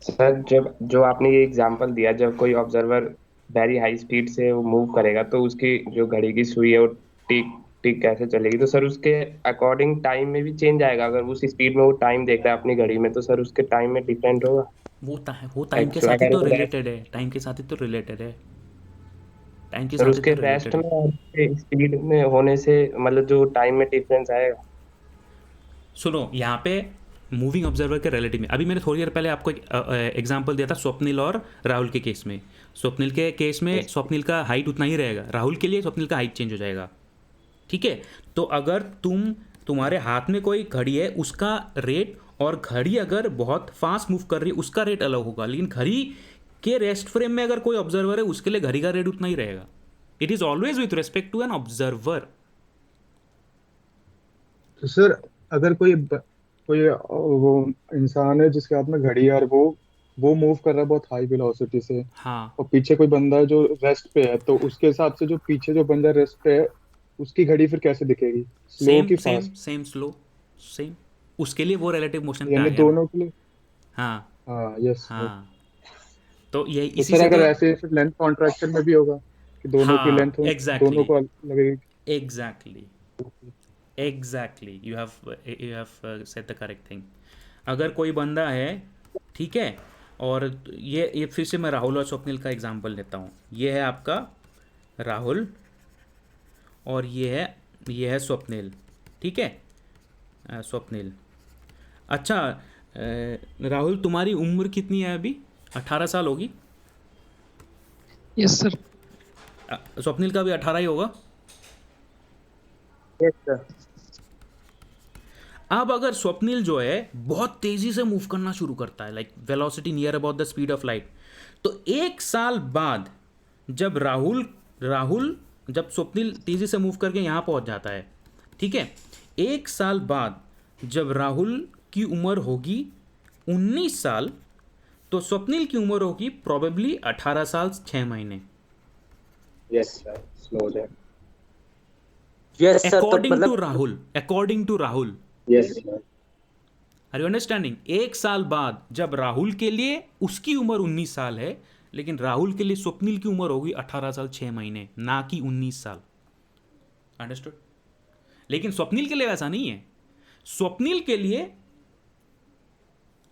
sir जब जो आपने ये example दिया, जब कोई observer very high speed से वो मूव करेगा तो उसकी जो घड़ी की सुई है वो टिक ठीक कैसे चलेगी? तो सर उसके अकॉर्डिंग टाइम में भी चेंज आएगा। अगर उस स्पीड में वो टाइम देख रहा है अपनी घड़ी में, तो सर उसके टाइम में डिफरेंट होगा। वो टाइम के साथ ही तो रिलेटेड है, टाइम के साथ ही तो रिलेटेड है, टाइम के सर साथ ही उसके तो रेस्ट रिलेटेड है। में स्पीड में होने से मतलब जो टाइम में डिफरेंस आएगा। सुनो, यहाँ पे मूविंग ऑब्जर्वर के रिलेटिव में अभी मैंने थोड़ी देर पहले आपको एक एग्जांपल दिया था स्वप्निल और राहुल के केस में। स्वप्निल के केस में स्वप्निल का हाइट उतना ही रहेगा, राहुल के लिए स्वप्निल का हाइट चेंज हो जाएगा। ठीक है, तो अगर तुम्हारे हाथ में कोई घड़ी है, उसका रेट और घड़ी अगर बहुत फास्ट मूव कर रही है उसका रेट अलग होगा, लेकिन घड़ी के रेस्ट फ्रेम में अगर कोई ऑब्जर्वर है उसके लिए घड़ी का रेट उतना ही रहेगा। It is always with respect to an observer. तो सर अगर कोई वो इंसान है जिसके हाथ में घड़ी है और वो मूव कर रहा है बहुत हाई वेलोसिटी से, हाँ, और पीछे कोई बंदा है जो रेस्ट पे है, तो उसके हिसाब से जो पीछे जो बंदा रेस्ट पे है उसकी घड़ी फिर कैसे दिखेगी? स्लो सेम की same fast? Same slow same, उसके लिए वो रिलेटिव मोशन पे आ यानी गया ना। दोनों के लिए? हाँ हाँ, यस। हाँ, तो यही तो इसी सर से अगर तो ऐसे फिर लेंथ कॉन्ट्रैक्शन में भी होगा कि दोनों की हाँ, लेंथ दोनों एग्जैक्टली को लगेगी। Exactly exactly, you have said the correct thing. अगर कोई बंदा है, ठीक है, और ये फिर से मैं राहुल और स्वप्निल का एग्जांपल लेता हूँ। ये है आपका राहुल और ये है स्वप्निल, ठीक है। स्वप्निल, अच्छा, राहुल तुम्हारी उम्र कितनी है अभी? 18 साल होगी? Yes sir. स्वप्निल का भी 18 ही होगा। Yes sir. अब अगर स्वप्निल जो है बहुत तेजी से मूव करना शुरू करता है, like velocity near about the speed of light, तो एक साल बाद जब जब स्वप्निल तेजी से मूव करके यहाँ पहुँच जाता है, ठीक है, एक साल बाद जब राहुल की उम्र होगी 19 साल, तो स्वप्निल की उम्र होगी प्रोबेबली 18 साल 6 महीने। यस सर, स्लो जाए। यस सर, तो अकॉर्डिंग मतलब to Rahul yes sir. Are you understanding? एक साल बाद जब राहुल के लिए उसकी उम्र 19 साल है, लेकिन राहुल के लिए स्वप्निल की उम्र होगी 18 साल 6 महीने, ना कि 19 साल। अंडरस्टूड? लेकिन स्वप्निल के लिए वैसा नहीं है। स्वप्निल के लिए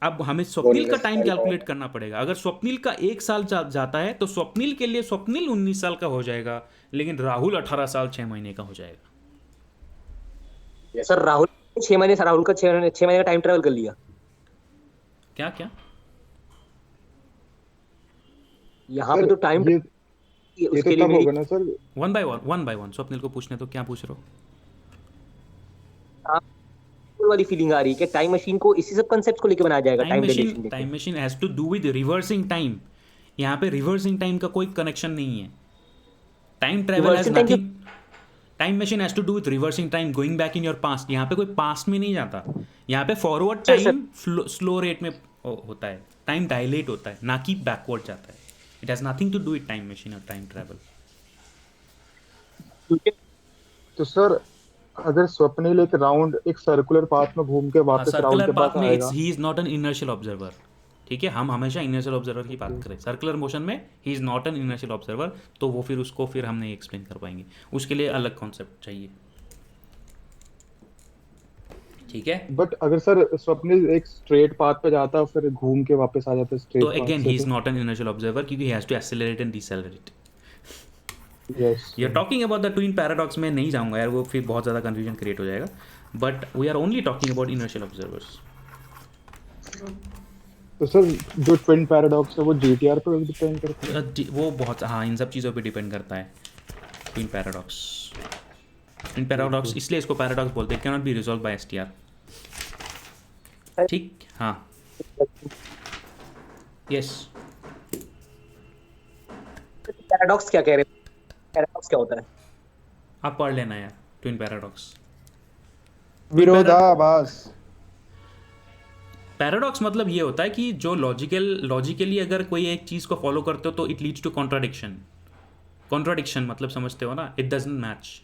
अब हमें स्वप्निल का टाइम कैलकुलेट करना पड़ेगा। अगर स्वप्निल का एक साल जाता है तो स्वप्निल के लिए स्वप्निल 19 साल का हो जाएगा, लेकिन राहुल 18 साल 6 महीने का हो जाएगा। सर राहुल 6 महीने से राहुल का 6 महीने का टाइम ट्रेवल कर लिया। क्या क्या यहाँ पे तो टाइम ये तो तब होगा ना sir? One by one Swapnil को पूछने, तो क्या पूछ रहे हो? वाली फीलिंग आ रही है कि टाइम मशीन को इसी सब कांसेप्ट को लेकर बनाया जाएगा। Time machine has to do with reversing time. यहाँ पे रिवर्सिंग टाइम का कोई कनेक्शन नहीं है। Time travel has nothing, time machine has to do with reversing time, going back in your past. यहाँ पे कोई पास्ट में नहीं जाता, यहाँ पे फॉरवर्ड टाइम स्लो रेट में होता है, टाइम डायलेट होता है, ना कि बैकवर्ड जाता है। It has nothing to do with time machine और टाइम ट्रैवल। तो सर अगर स्वप्निल एक राउंड एक सर्कुलर पाथ में घूम के वापस राहुल के पास आएगा, ही is not an inertial observer. ठीक है, हम हमेशा इनर्शियल ऑब्जर्वर की बात करें। सर्कुलर मोशन में ही is not an inertial observer, तो वो फिर उसको फिर हम नहीं एक्सप्लेन कर पाएंगे, उसके लिए अलग कॉन्सेप्ट चाहिए। ठीक है, बट अगर सर स्वप्निल एक स्ट्रेट पाथ पे जाता फिर घूम के वापस आ जाता स्ट्रेट तो पाथ अगेन से, he is not an inertial observer, क्योंकि he has to accelerate and decelerate. Yes, you are talking about the twin paradox में नहीं जाऊंगा यार, वो फिर बहुत ज़्यादा कंफ्यूजन क्रिएट हो जाएगा, but we are only talking about inertial observers. तो सर जो ट्विन पैराडॉक्स है वो जीटीआर पर डिपेंड करता है? वो बहुत, हाँ, इन सब चीज़ों पे डिपेंड करता है। ट्विन पैराडॉक्स, ट्विन पैराडॉक्स इसलिए इसको पैराडॉक्स बोलते हैं, can not be resolve by STR. ठीक, हाँ, यस। पैराडॉक्स क्या कह रहे हैं? पैराडॉक्स क्या होता है? आप पढ़ लेना यार, ट्विन पैराडॉक्स। विरोधाभास। पैराडॉक्स मतलब ये होता है कि जो लॉजिकली अगर कोई एक चीज़ को फॉलो करते हो तो it leads to contradiction. Contradiction मतलब समझते हो ना, इट डजंट मैच।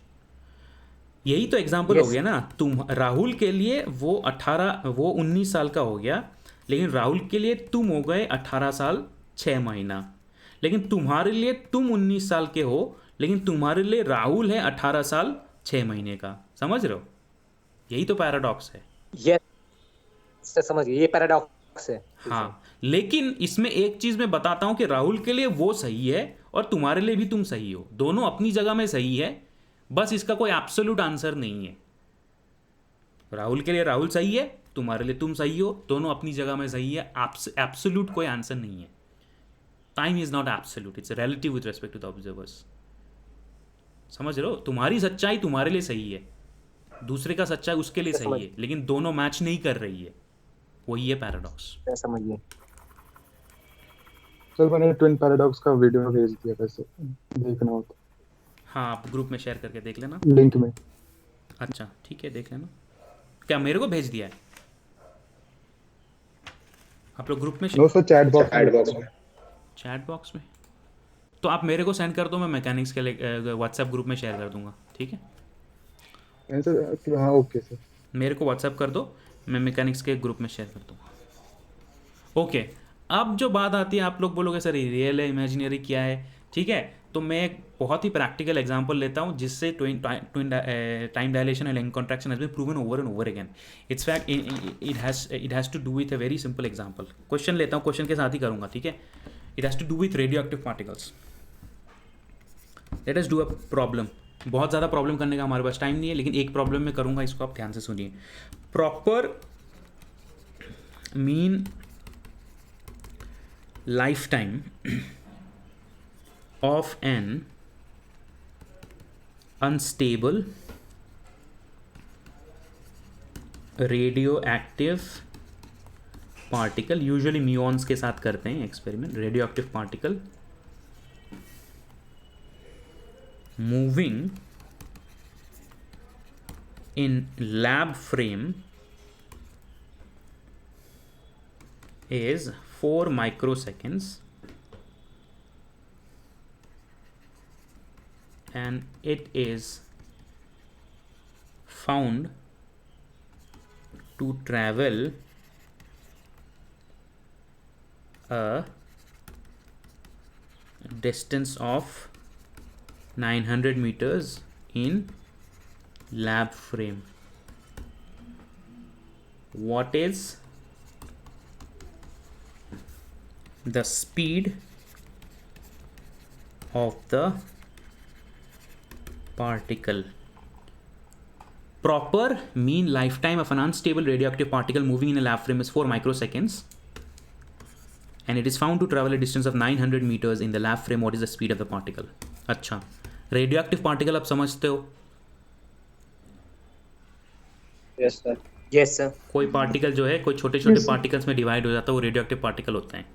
यही तो एग्जाम्पल हो गया ना। तुम राहुल के लिए वो 19 साल का हो गया, लेकिन राहुल के लिए तुम हो गए 18 साल 6 महीना। लेकिन तुम्हारे लिए तुम 19 साल के हो, लेकिन तुम्हारे लिए राहुल है 18 साल 6 महीने का, समझ रहे हो? यही तो पैराडॉक्स है। यस समझ गए, ये पैराडॉक्स है। हाँ, लेकिन इसमें एक चीज मैं बताता हूं कि राहुल के लिए वो सही है और तुम्हारे लिए भी तुम सही हो, दोनों अपनी जगह में सही है, बस इसका कोई एब्सोल्यूट आंसर नहीं है। राहुल के लिए राहुल सही है, तुम्हारे लिए तुम सही हो, दोनों अपनी जगह में सही है, एब्सोल्यूट कोई आंसर नहीं है। Time is not absolute, it's relative with respect to the observers. समझ रहे हो? तुम्हारी सच्चाई तुम्हारे लिए सही है, दूसरे का सच्चाई उसके लिए सही है, लेकिन दोनों मैच नहीं कर रही है, वही है पैराडॉक्स। समझिए सर मैंने ट्विन पैराडॉक्स का वीडियो भेज दिया, वैसे देखना हो तो हाँ, आप ग्रुप में शेयर करके देख लेना, लिंक में। अच्छा ठीक है, देख लेना। क्या मेरे को भेज दिया है? आप लोग ग्रुप में नो सर, चैट बॉक्स में। चैट बॉक्स में? तो आप मेरे को सेंड कर दो, मैं मैकेनिक्स के लिए व्हाट्सएप ग्रुप में शेयर कर दूंगा, ठीक है? सर हाँ ओके सर, मेरे को व्हाट्सएप कर दो, मैं मैकेनिक्स के ग्रुप में शेयर कर दूंगा। ओके, अब जो बात आती है, आप लोग बोलोगे सर रियल है इमेजिनरी क्या है, ठीक है? तो मैं एक बहुत ही प्रैक्टिकल एग्जांपल लेता हूँ जिससे time dilation and length contraction has been proven over and over again. It's fact it has to do with a very simple example. Question लेता हूँ, क्वेश्चन के साथ ही करूँगा, ठीक है? It has to do with radioactive particles. Let us do a problem. बहुत ज़्यादा प्रॉब्लम करने का हमारे पास टाइम नहीं है, लेकिन एक प्रॉब्लम में करूँगा, इसको आप ध्यान से सुनिए। Proper mean life time of an unstable radioactive particle, usually muons के साथ करते हैं experiment, radioactive particle moving in lab frame is 4 microseconds and it is found to travel a distance of 900 meters in lab frame. What is the speed of the particle? Proper mean lifetime of an unstable radioactive particle moving in a lab frame is 4 microseconds and it is found to travel a distance of 900 meters in the lab frame. What is the speed of the particle? अच्छा, radioactive particle आप समझते हो? Yes sir. Yes sir. कोई particle जो है, कोई छोटे छोटे पार्टिकल्स में डिवाइड हो जाता है, वो रेडियोएक्टिव पार्टिकल होता है।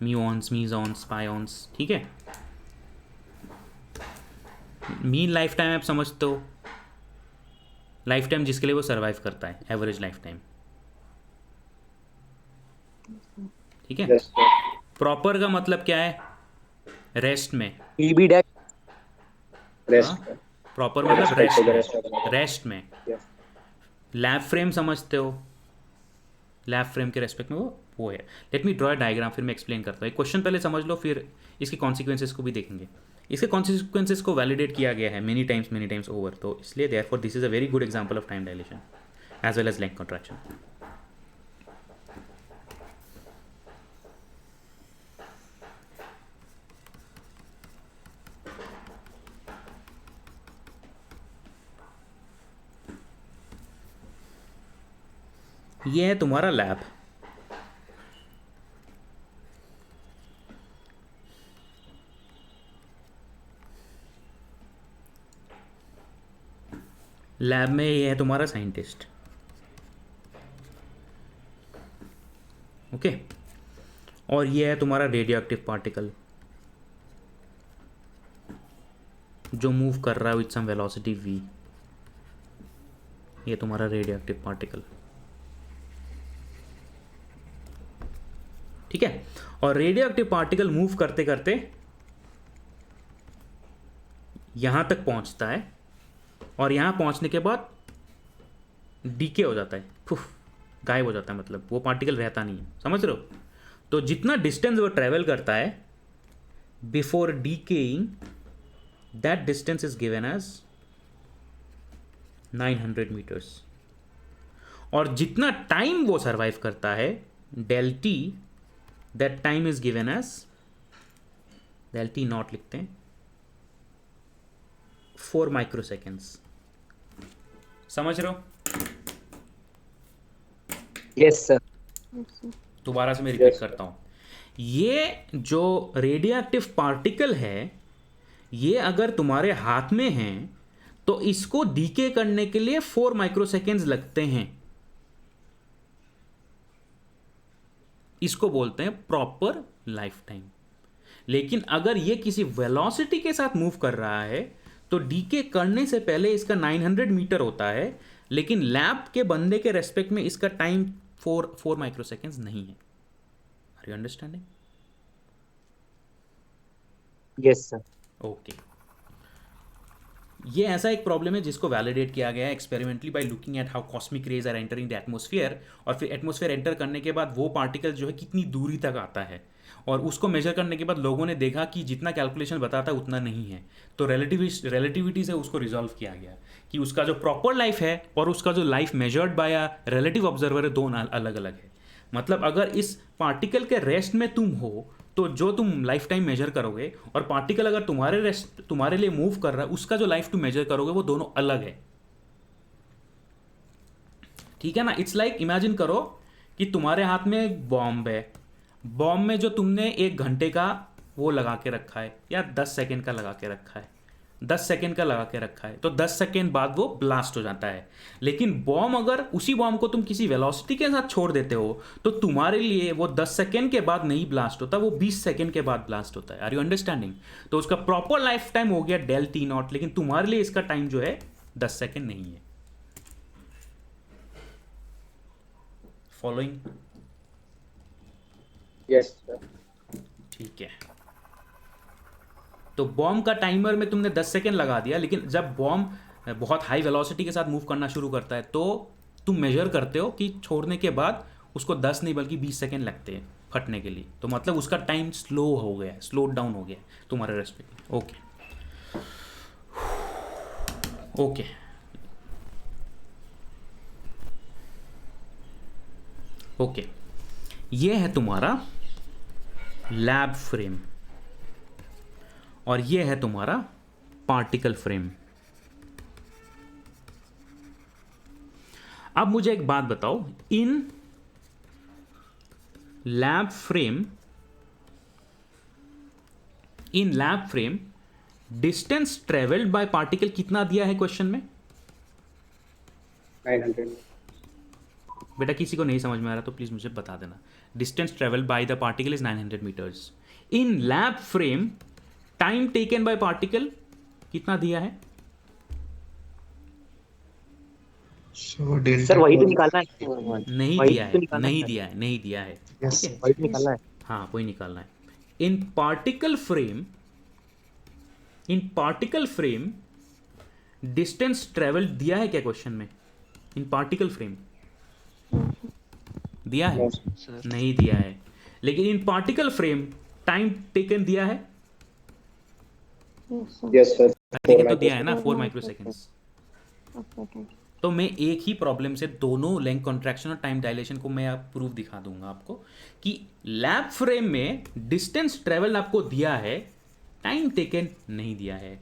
म्यूऑन्स, मीजॉन्स, पायोन्स, ठीक है? मीन लाइफ टाइम आप समझते हो? लाइफ टाइम जिसके लिए वो सरवाइव करता है, एवरेज लाइफ टाइम, ठीक है? प्रॉपर का मतलब क्या है? रेस्ट में। प्रॉपर मतलब रेस्ट में। लैब फ्रेम समझते हो? लैब फ्रेम के रेस्पेक्ट में वो है। लेट मी ड्रॉ डायग्राम, फिर मैं एक्सप्लेन करता हूँ। एक क्वेश्चन पहले समझ लो, फिर इसके कॉन्सिक्वेंसेस को भी देखेंगे। इसके कॉन्सिक्वेंसेस को वैलिडेट किया गया है मेनी टाइम्स ओवर, तो इसलिए therefore this is a very good example of time dilation as well as length contraction. ये है तुम्हारा लैब। लैब में ये है तुम्हारा साइंटिस्ट, ओके? और ये है तुम्हारा रेडियोएक्टिव पार्टिकल जो मूव कर रहा है विथ सम वेलोसिटी v। ये तुम्हारा रेडियोएक्टिव पार्टिकल, ठीक है? और रेडियोएक्टिव पार्टिकल मूव करते करते यहां तक पहुंचता है और यहां पहुंचने के बाद डीके हो जाता है, गायब हो जाता है, मतलब वो पार्टिकल रहता नहीं है, समझ रहे हो? तो जितना डिस्टेंस वो ट्रेवल करता है before decaying, that distance is given as 900 metres. और जितना टाइम वो सर्वाइव करता है, del T, that time is given as del T naught लिखते हैं 4 माइक्रोसेकेंड्स। समझ रहे हो? Yes sir. दोबारा से मैं रिपीट करता हूं, ये जो रेडियो एक्टिव पार्टिकल है, ये अगर तुम्हारे हाथ में है तो इसको डीके करने के लिए 4 माइक्रोसेकेंड्स लगते हैं। इसको बोलते हैं प्रॉपर लाइफ टाइम। लेकिन अगर ये किसी वेलोसिटी के साथ मूव कर रहा है तो डीके करने से पहले इसका 900 मीटर होता है, लेकिन लैब के बंदे के रेस्पेक्ट में इसका टाइम 4 माइक्रोसेकेंड्स नहीं है। Are you understanding? Yes sir. Okay, ये ऐसा एक प्रॉब्लम है जिसको वैलिडेट किया गया है experimentally by looking at how cosmic rays are entering the atmosphere, और फिर एटमॉस्फेयर एंटर करने के बाद वो पार्टिकल जो है कितनी दूरी तक आता है, और उसको मेजर करने के बाद लोगों ने देखा कि जितना कैलकुलेशन बताता है उतना नहीं है, तो रिलेटिविटी से उसको रिजॉल्व किया गया कि उसका जो प्रॉपर लाइफ है और उसका जो life measured by a relative observer है, दोनों अलग अलग है। मतलब अगर इस पार्टिकल के रेस्ट में तुम हो तो जो तुम लाइफ टाइम मेजर करोगे, और पार्टिकल अगर तुम्हारे लिए मूव कर रहा है उसका जो लाइफ टू मेजर करोगे वो दोनों अलग है। ठीक है ना? इट्स लाइक इमेजिन करो कि तुम्हारे हाथ में एक बॉम्ब है, बॉम्ब में जो तुमने 1 घंटे का वो लगा के रखा है या 10 सेकेंड का लगा के रखा है, 10 सेकेंड का लगा के रखा है, तो 10 सेकेंड बाद वो ब्लास्ट हो जाता है। लेकिन बॉम्ब, अगर उसी बॉम्ब को तुम किसी वेलोसिटी के साथ छोड़ देते हो तो तुम्हारे लिए वो 10 सेकेंड के बाद नहीं ब्लास्ट होता, वो 20 सेकेंड के बाद ब्लास्ट होता है। Are you understanding? तो उसका प्रॉपर लाइफ टाइम हो गया डेल टी नॉट, लेकिन तुम्हारे लिए इसका टाइम जो है 10 सेकेंड नहीं है। फॉलोइंग? Yes sir. ठीक है, तो बॉम्ब का टाइमर में तुमने 10 सेकेंड लगा दिया, लेकिन जब बॉम्ब बहुत हाई वेलोसिटी के साथ मूव करना शुरू करता है तो तुम मेजर करते हो कि छोड़ने के बाद उसको 10 नहीं बल्कि 20 सेकेंड लगते हैं फटने के लिए, तो मतलब उसका टाइम स्लो हो गया है, स्लो डाउन हो गया है तुम्हारे रेस्पेक्ट। ओके ओके, ओके, ये है तुम्हारा लैब फ्रेम और ये है तुम्हारा पार्टिकल फ्रेम। अब मुझे एक बात बताओ, in lab frame distance travelled by particle कितना दिया है क्वेश्चन में? 900। बेटा किसी को नहीं समझ में आ रहा तो प्लीज मुझे बता देना। Distance travelled by the particle is 900 metres. In lab frame time taken by particle कितना दिया है? सर वही तो निकालना है। नहीं दिया है, नहीं दिया है, नहीं दिया है। वही तो निकालना है। हाँ, वही निकालना है। इन पार्टिकल फ्रेम डिस्टेंस ट्रेवल्ड दिया है क्या क्वेश्चन में? इन पार्टिकल फ्रेम दिया है? नहीं दिया है। लेकिन इन पार्टिकल फ्रेम टाइम टेकन दिया है? Yes sir. तो दिया है ना, 4 माइक्रोसेकेंड्स। तो मैं एक ही प्रॉब्लम से दोनों लेंथ कॉन्ट्रैक्शन और टाइम डायलेशन को मैं प्रूफ दिखा दूंगा आपको कि लैब फ्रेम में डिस्टेंस ट्रेवल आपको दिया है, टाइम टेकन नहीं दिया है।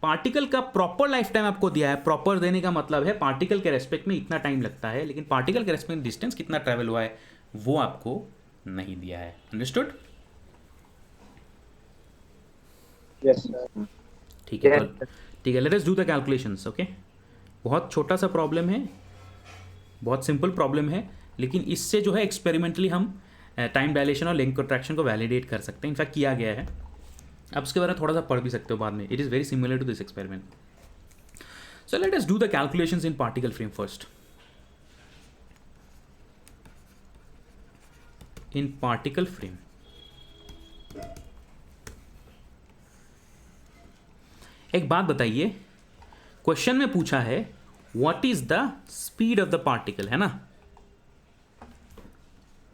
पार्टिकल का प्रॉपर लाइफ टाइम आपको दिया है। प्रॉपर देने का मतलब है पार्टिकल के रेस्पेक्ट में इतना टाइम लगता है, लेकिन पार्टिकल के रेस्पेक्ट में डिस्टेंस कितना ट्रेवल हुआ है वो आपको नहीं दिया है। अंडरस्टूड? Yes sir. ठीक है, ठीक है, late us do the calculations. Okay, बहुत छोटा सा प्रॉब्लम है, बहुत सिंपल प्रॉब्लम है, लेकिन इससे जो है एक्सपेरिमेंटली हम टाइम डायलेशन और लेंथ कॉन्ट्रैक्शन को वैलिडेट कर सकते हैं। इनफैक्ट किया गया है, आप उसके बारे में थोड़ा सा पढ़ भी सकते हो बाद में। It is very similar to this experiment. So let us do the calculations in particle frame first. In particle frame एक बात बताइए, क्वेश्चन में पूछा है what is the speed of the particle, है ना?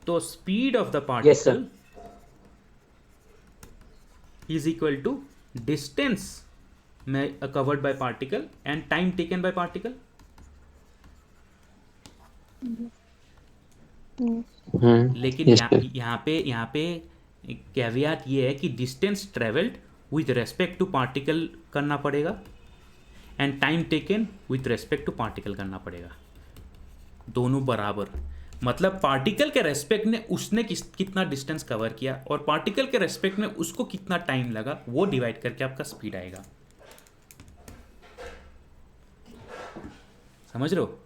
तो speed of the particle is equal to distance covered by particle and time taken by particle. लेकिन यहाँ पे कैवियट ये है कि distance travelled with respect to particle करना पड़ेगा and time taken with respect to particle करना पड़ेगा, दोनों बराबर। मतलब पार्टिकल के रेस्पेक्ट में उसने कितना डिस्टेंस कवर किया और पार्टिकल के रेस्पेक्ट में उसको कितना टाइम लगा, वो डिवाइड करके आपका स्पीड आएगा। समझ रहे हो?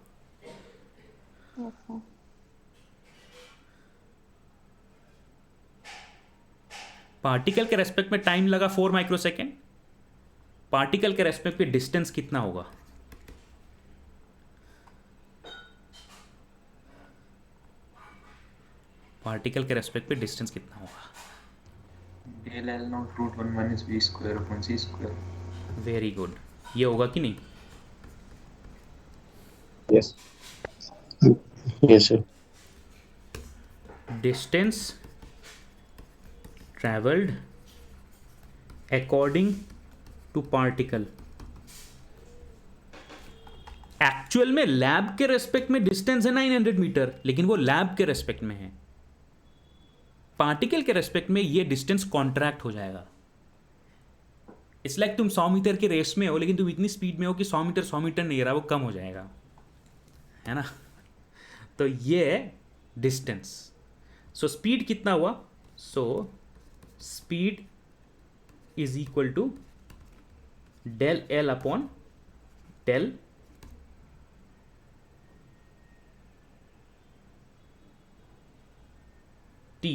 पार्टिकल के रेस्पेक्ट में टाइम लगा 4 माइक्रोसेकेंड, पार्टिकल के रेस्पेक्ट पे डिस्टेंस कितना होगा? पार्टिकल के रेस्पेक्ट पे डिस्टेंस कितना होगा? del L naught root 1 minus v square upon c square. Very good. ये होगा कि नहीं? Yes. Yes, sir. Distance travelled according to particle. Actual में लैब के रेस्पेक्ट में डिस्टेंस है 900 मीटर, लेकिन वो लैब के रेस्पेक्ट में है। पार्टिकल के रेस्पेक्ट में ये डिस्टेंस कॉन्ट्रैक्ट हो जाएगा। इट्स लाइक तुम 100 मीटर के रेस में हो, लेकिन तुम इतनी स्पीड में हो कि 100 मीटर नहीं रहा, वो कम हो जाएगा, है ना? तो ये है डिस्टेंस। सो स्पीड कितना हुआ? So speed is equal to del L upon del t.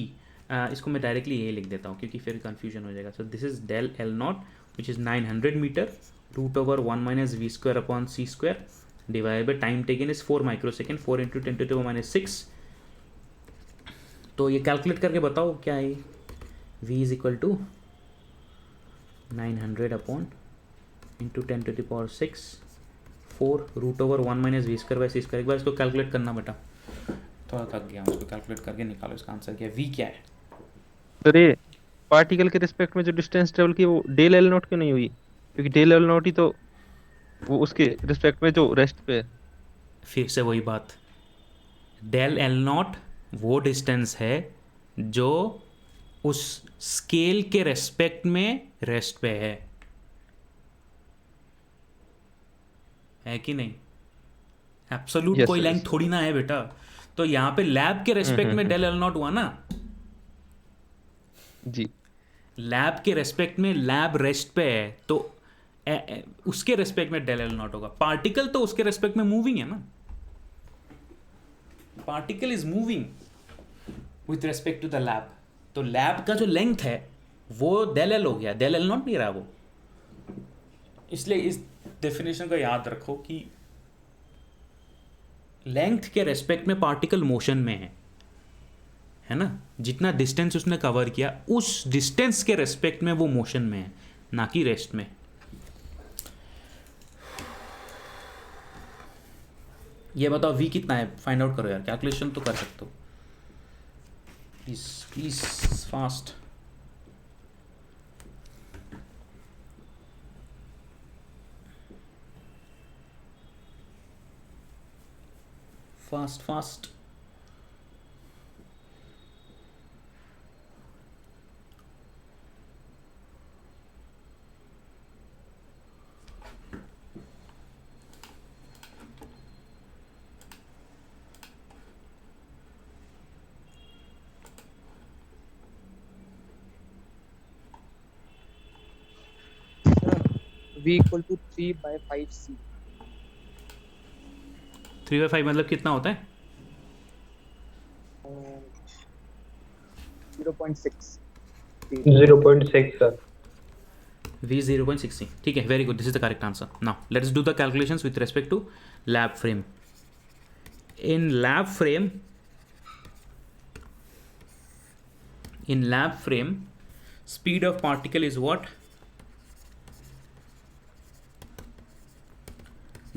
इसको मैं डायरेक्टली ये लिख देता हूँ क्योंकि फिर कंफ्यूजन हो जाएगा। So this is del L naught which is 900 metre root over 1 minus we square upon C square divide by time taken is 4 microsecond, 4 into 10⁻⁶। तो ये कैलकुलेट करके बताओ क्या है। v is equal to 900 upon into 10⁻⁶, 4 root over 1 minus we square by C square. एक बार इसको calculate करना बेटा, थोड़ा थक गया, उसको कैलकुलेट करके निकालो इसका आंसर क्या है। v क्या है? अरे पार्टिकल के रिस्पेक्ट में जो डिस्टेंस ट्रेवल की वो डेल एल नॉट क्यों नहीं हुई? क्योंकि डेल एल नॉट ही तो वो उसके रिस्पेक्ट में जो रेस्ट पे है। फिर से वही बात, डेल एल नॉट वो डिस्टेंस है जो उस स्केल के रेस्पेक्ट में रेस्ट पे है कि नहीं? एब्सोल्यूट Yes, कोई yes. लेंथ थोड़ी ना है बेटा। तो यहाँ पे लैब के रेस्पेक्ट में डेल एल नॉट हुआ ना जी। लैब के रेस्पेक्ट में लैब रेस्ट पे है, तो उसके रेस्पेक्ट में डेल एल नॉट होगा। पार्टिकल तो उसके रेस्पेक्ट में मूविंग है ना, particle is moving with respect to the lab. तो लैब का जो लेंथ है वो डेल एल हो गया, डेल एल नॉट नहीं रहा वो। इसलिए इस डेफिनेशन को याद रखो कि लेंथ के रेस्पेक्ट में पार्टिकल मोशन में है ना? जितना डिस्टेंस उसने कवर किया उस डिस्टेंस के रेस्पेक्ट में वो मोशन में है, ना कि रेस्ट में। ये बताओ v कितना है, फाइंड आउट करो यार, कैलकुलेशन तो कर सकते हो। Please please fast. Fast fast. v equal to 3/5c। 3/5 मतलब कितना होता है? 0.6 सर। v 0.60। ठीक है, very good, this is the correct answer. Now let's do the calculations with respect to lab frame. in lab frame speed of particle is what?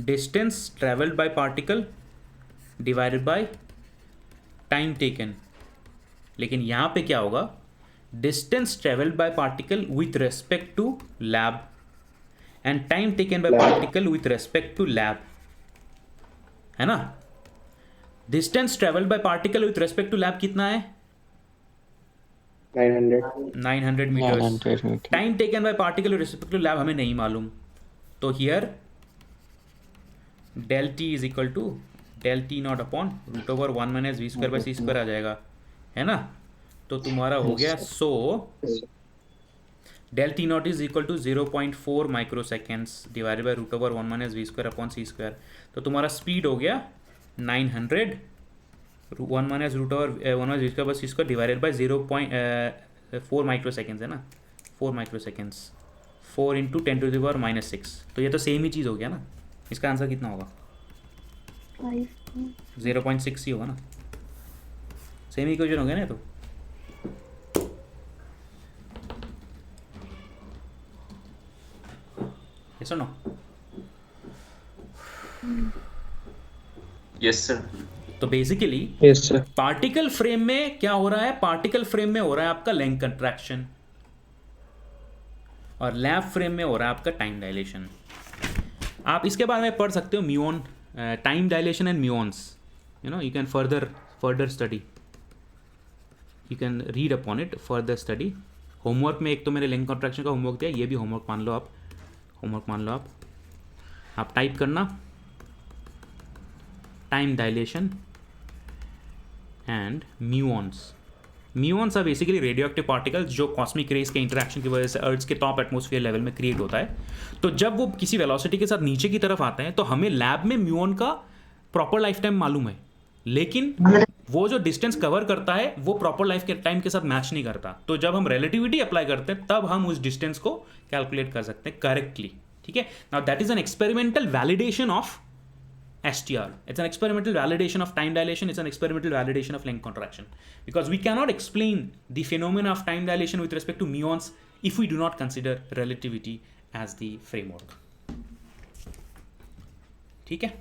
Distance traveled by particle divided by time taken। लेकिन यहाँ पे क्या होगा? Distance traveled by particle with respect to lab and time taken by particle with respect to lab, है ना? Distance travelled by particle with respect to lab कितना है? 900 meters. 900 meters. Time taken by particle with respect to lab हमें नहीं मालूम, तो here del t is equal to del t naught upon root over 1 minus v square by c square आ जाएगा, है ना? तो तुम्हारा हो गया, so del t naught is equal to 0.4 microseconds divided by root over 1 minus v square upon c square. तो तुम्हारा speed हो गया 900 1 minus root over 1 minus v square by c square divided by 0.4 microseconds है ना, 4 microseconds, 4 into 10 to the power minus 6. तो ये तो same ही चीज़ हो गया ना. इसका आंसर कितना होगा? 0.6 ही होगा ना. सेम इक्वेशन हो गया ना. तो yes or no? Yes sir. तो बेसिकली पार्टिकल फ्रेम में क्या हो रहा है? पार्टिकल फ्रेम में हो रहा है आपका लेंथ कंट्रैक्शन, और लैब फ्रेम में हो रहा है आपका टाइम डायलेशन. आप इसके बारे में पढ़ सकते हो, muon, time dilation and muons, you know, you can further study, you can read upon it, further study. Homework में एक तो मैंने लेंथ कंट्रैक्शन का होमवर्क दिया, ये भी होमवर्क मान लो आप, होमवर्क मान लो आप टाइप करना time dilation and muons. Muons are basically radioactive particles जो कॉस्मिक रेज के इंटरेक्शन की वजह से अर्थ के टॉप एटमॉस्फेयर लेवल में क्रिएट होता है. तो जब वो किसी वेलोसिटी के साथ नीचे की तरफ आते हैं तो हमें लैब में म्यून का प्रॉपर लाइफ टाइम मालूम है, लेकिन वो जो डिस्टेंस कवर करता है वो प्रॉपर लाइफ के टाइम के साथ मैच नहीं करता. तो जब हम रिलेटिविटी अप्लाई करते हैं तब हम उस डिस्टेंस को कैलकुलेट कर सकते हैं करेक्टली. ठीक है, now that is an experimental validation of STR. It's an experimental validation of time dilation. It's an experimental validation of length contraction, because we cannot explain the phenomena of time dilation with respect to muons if we do not consider relativity as the framework. ठीक है?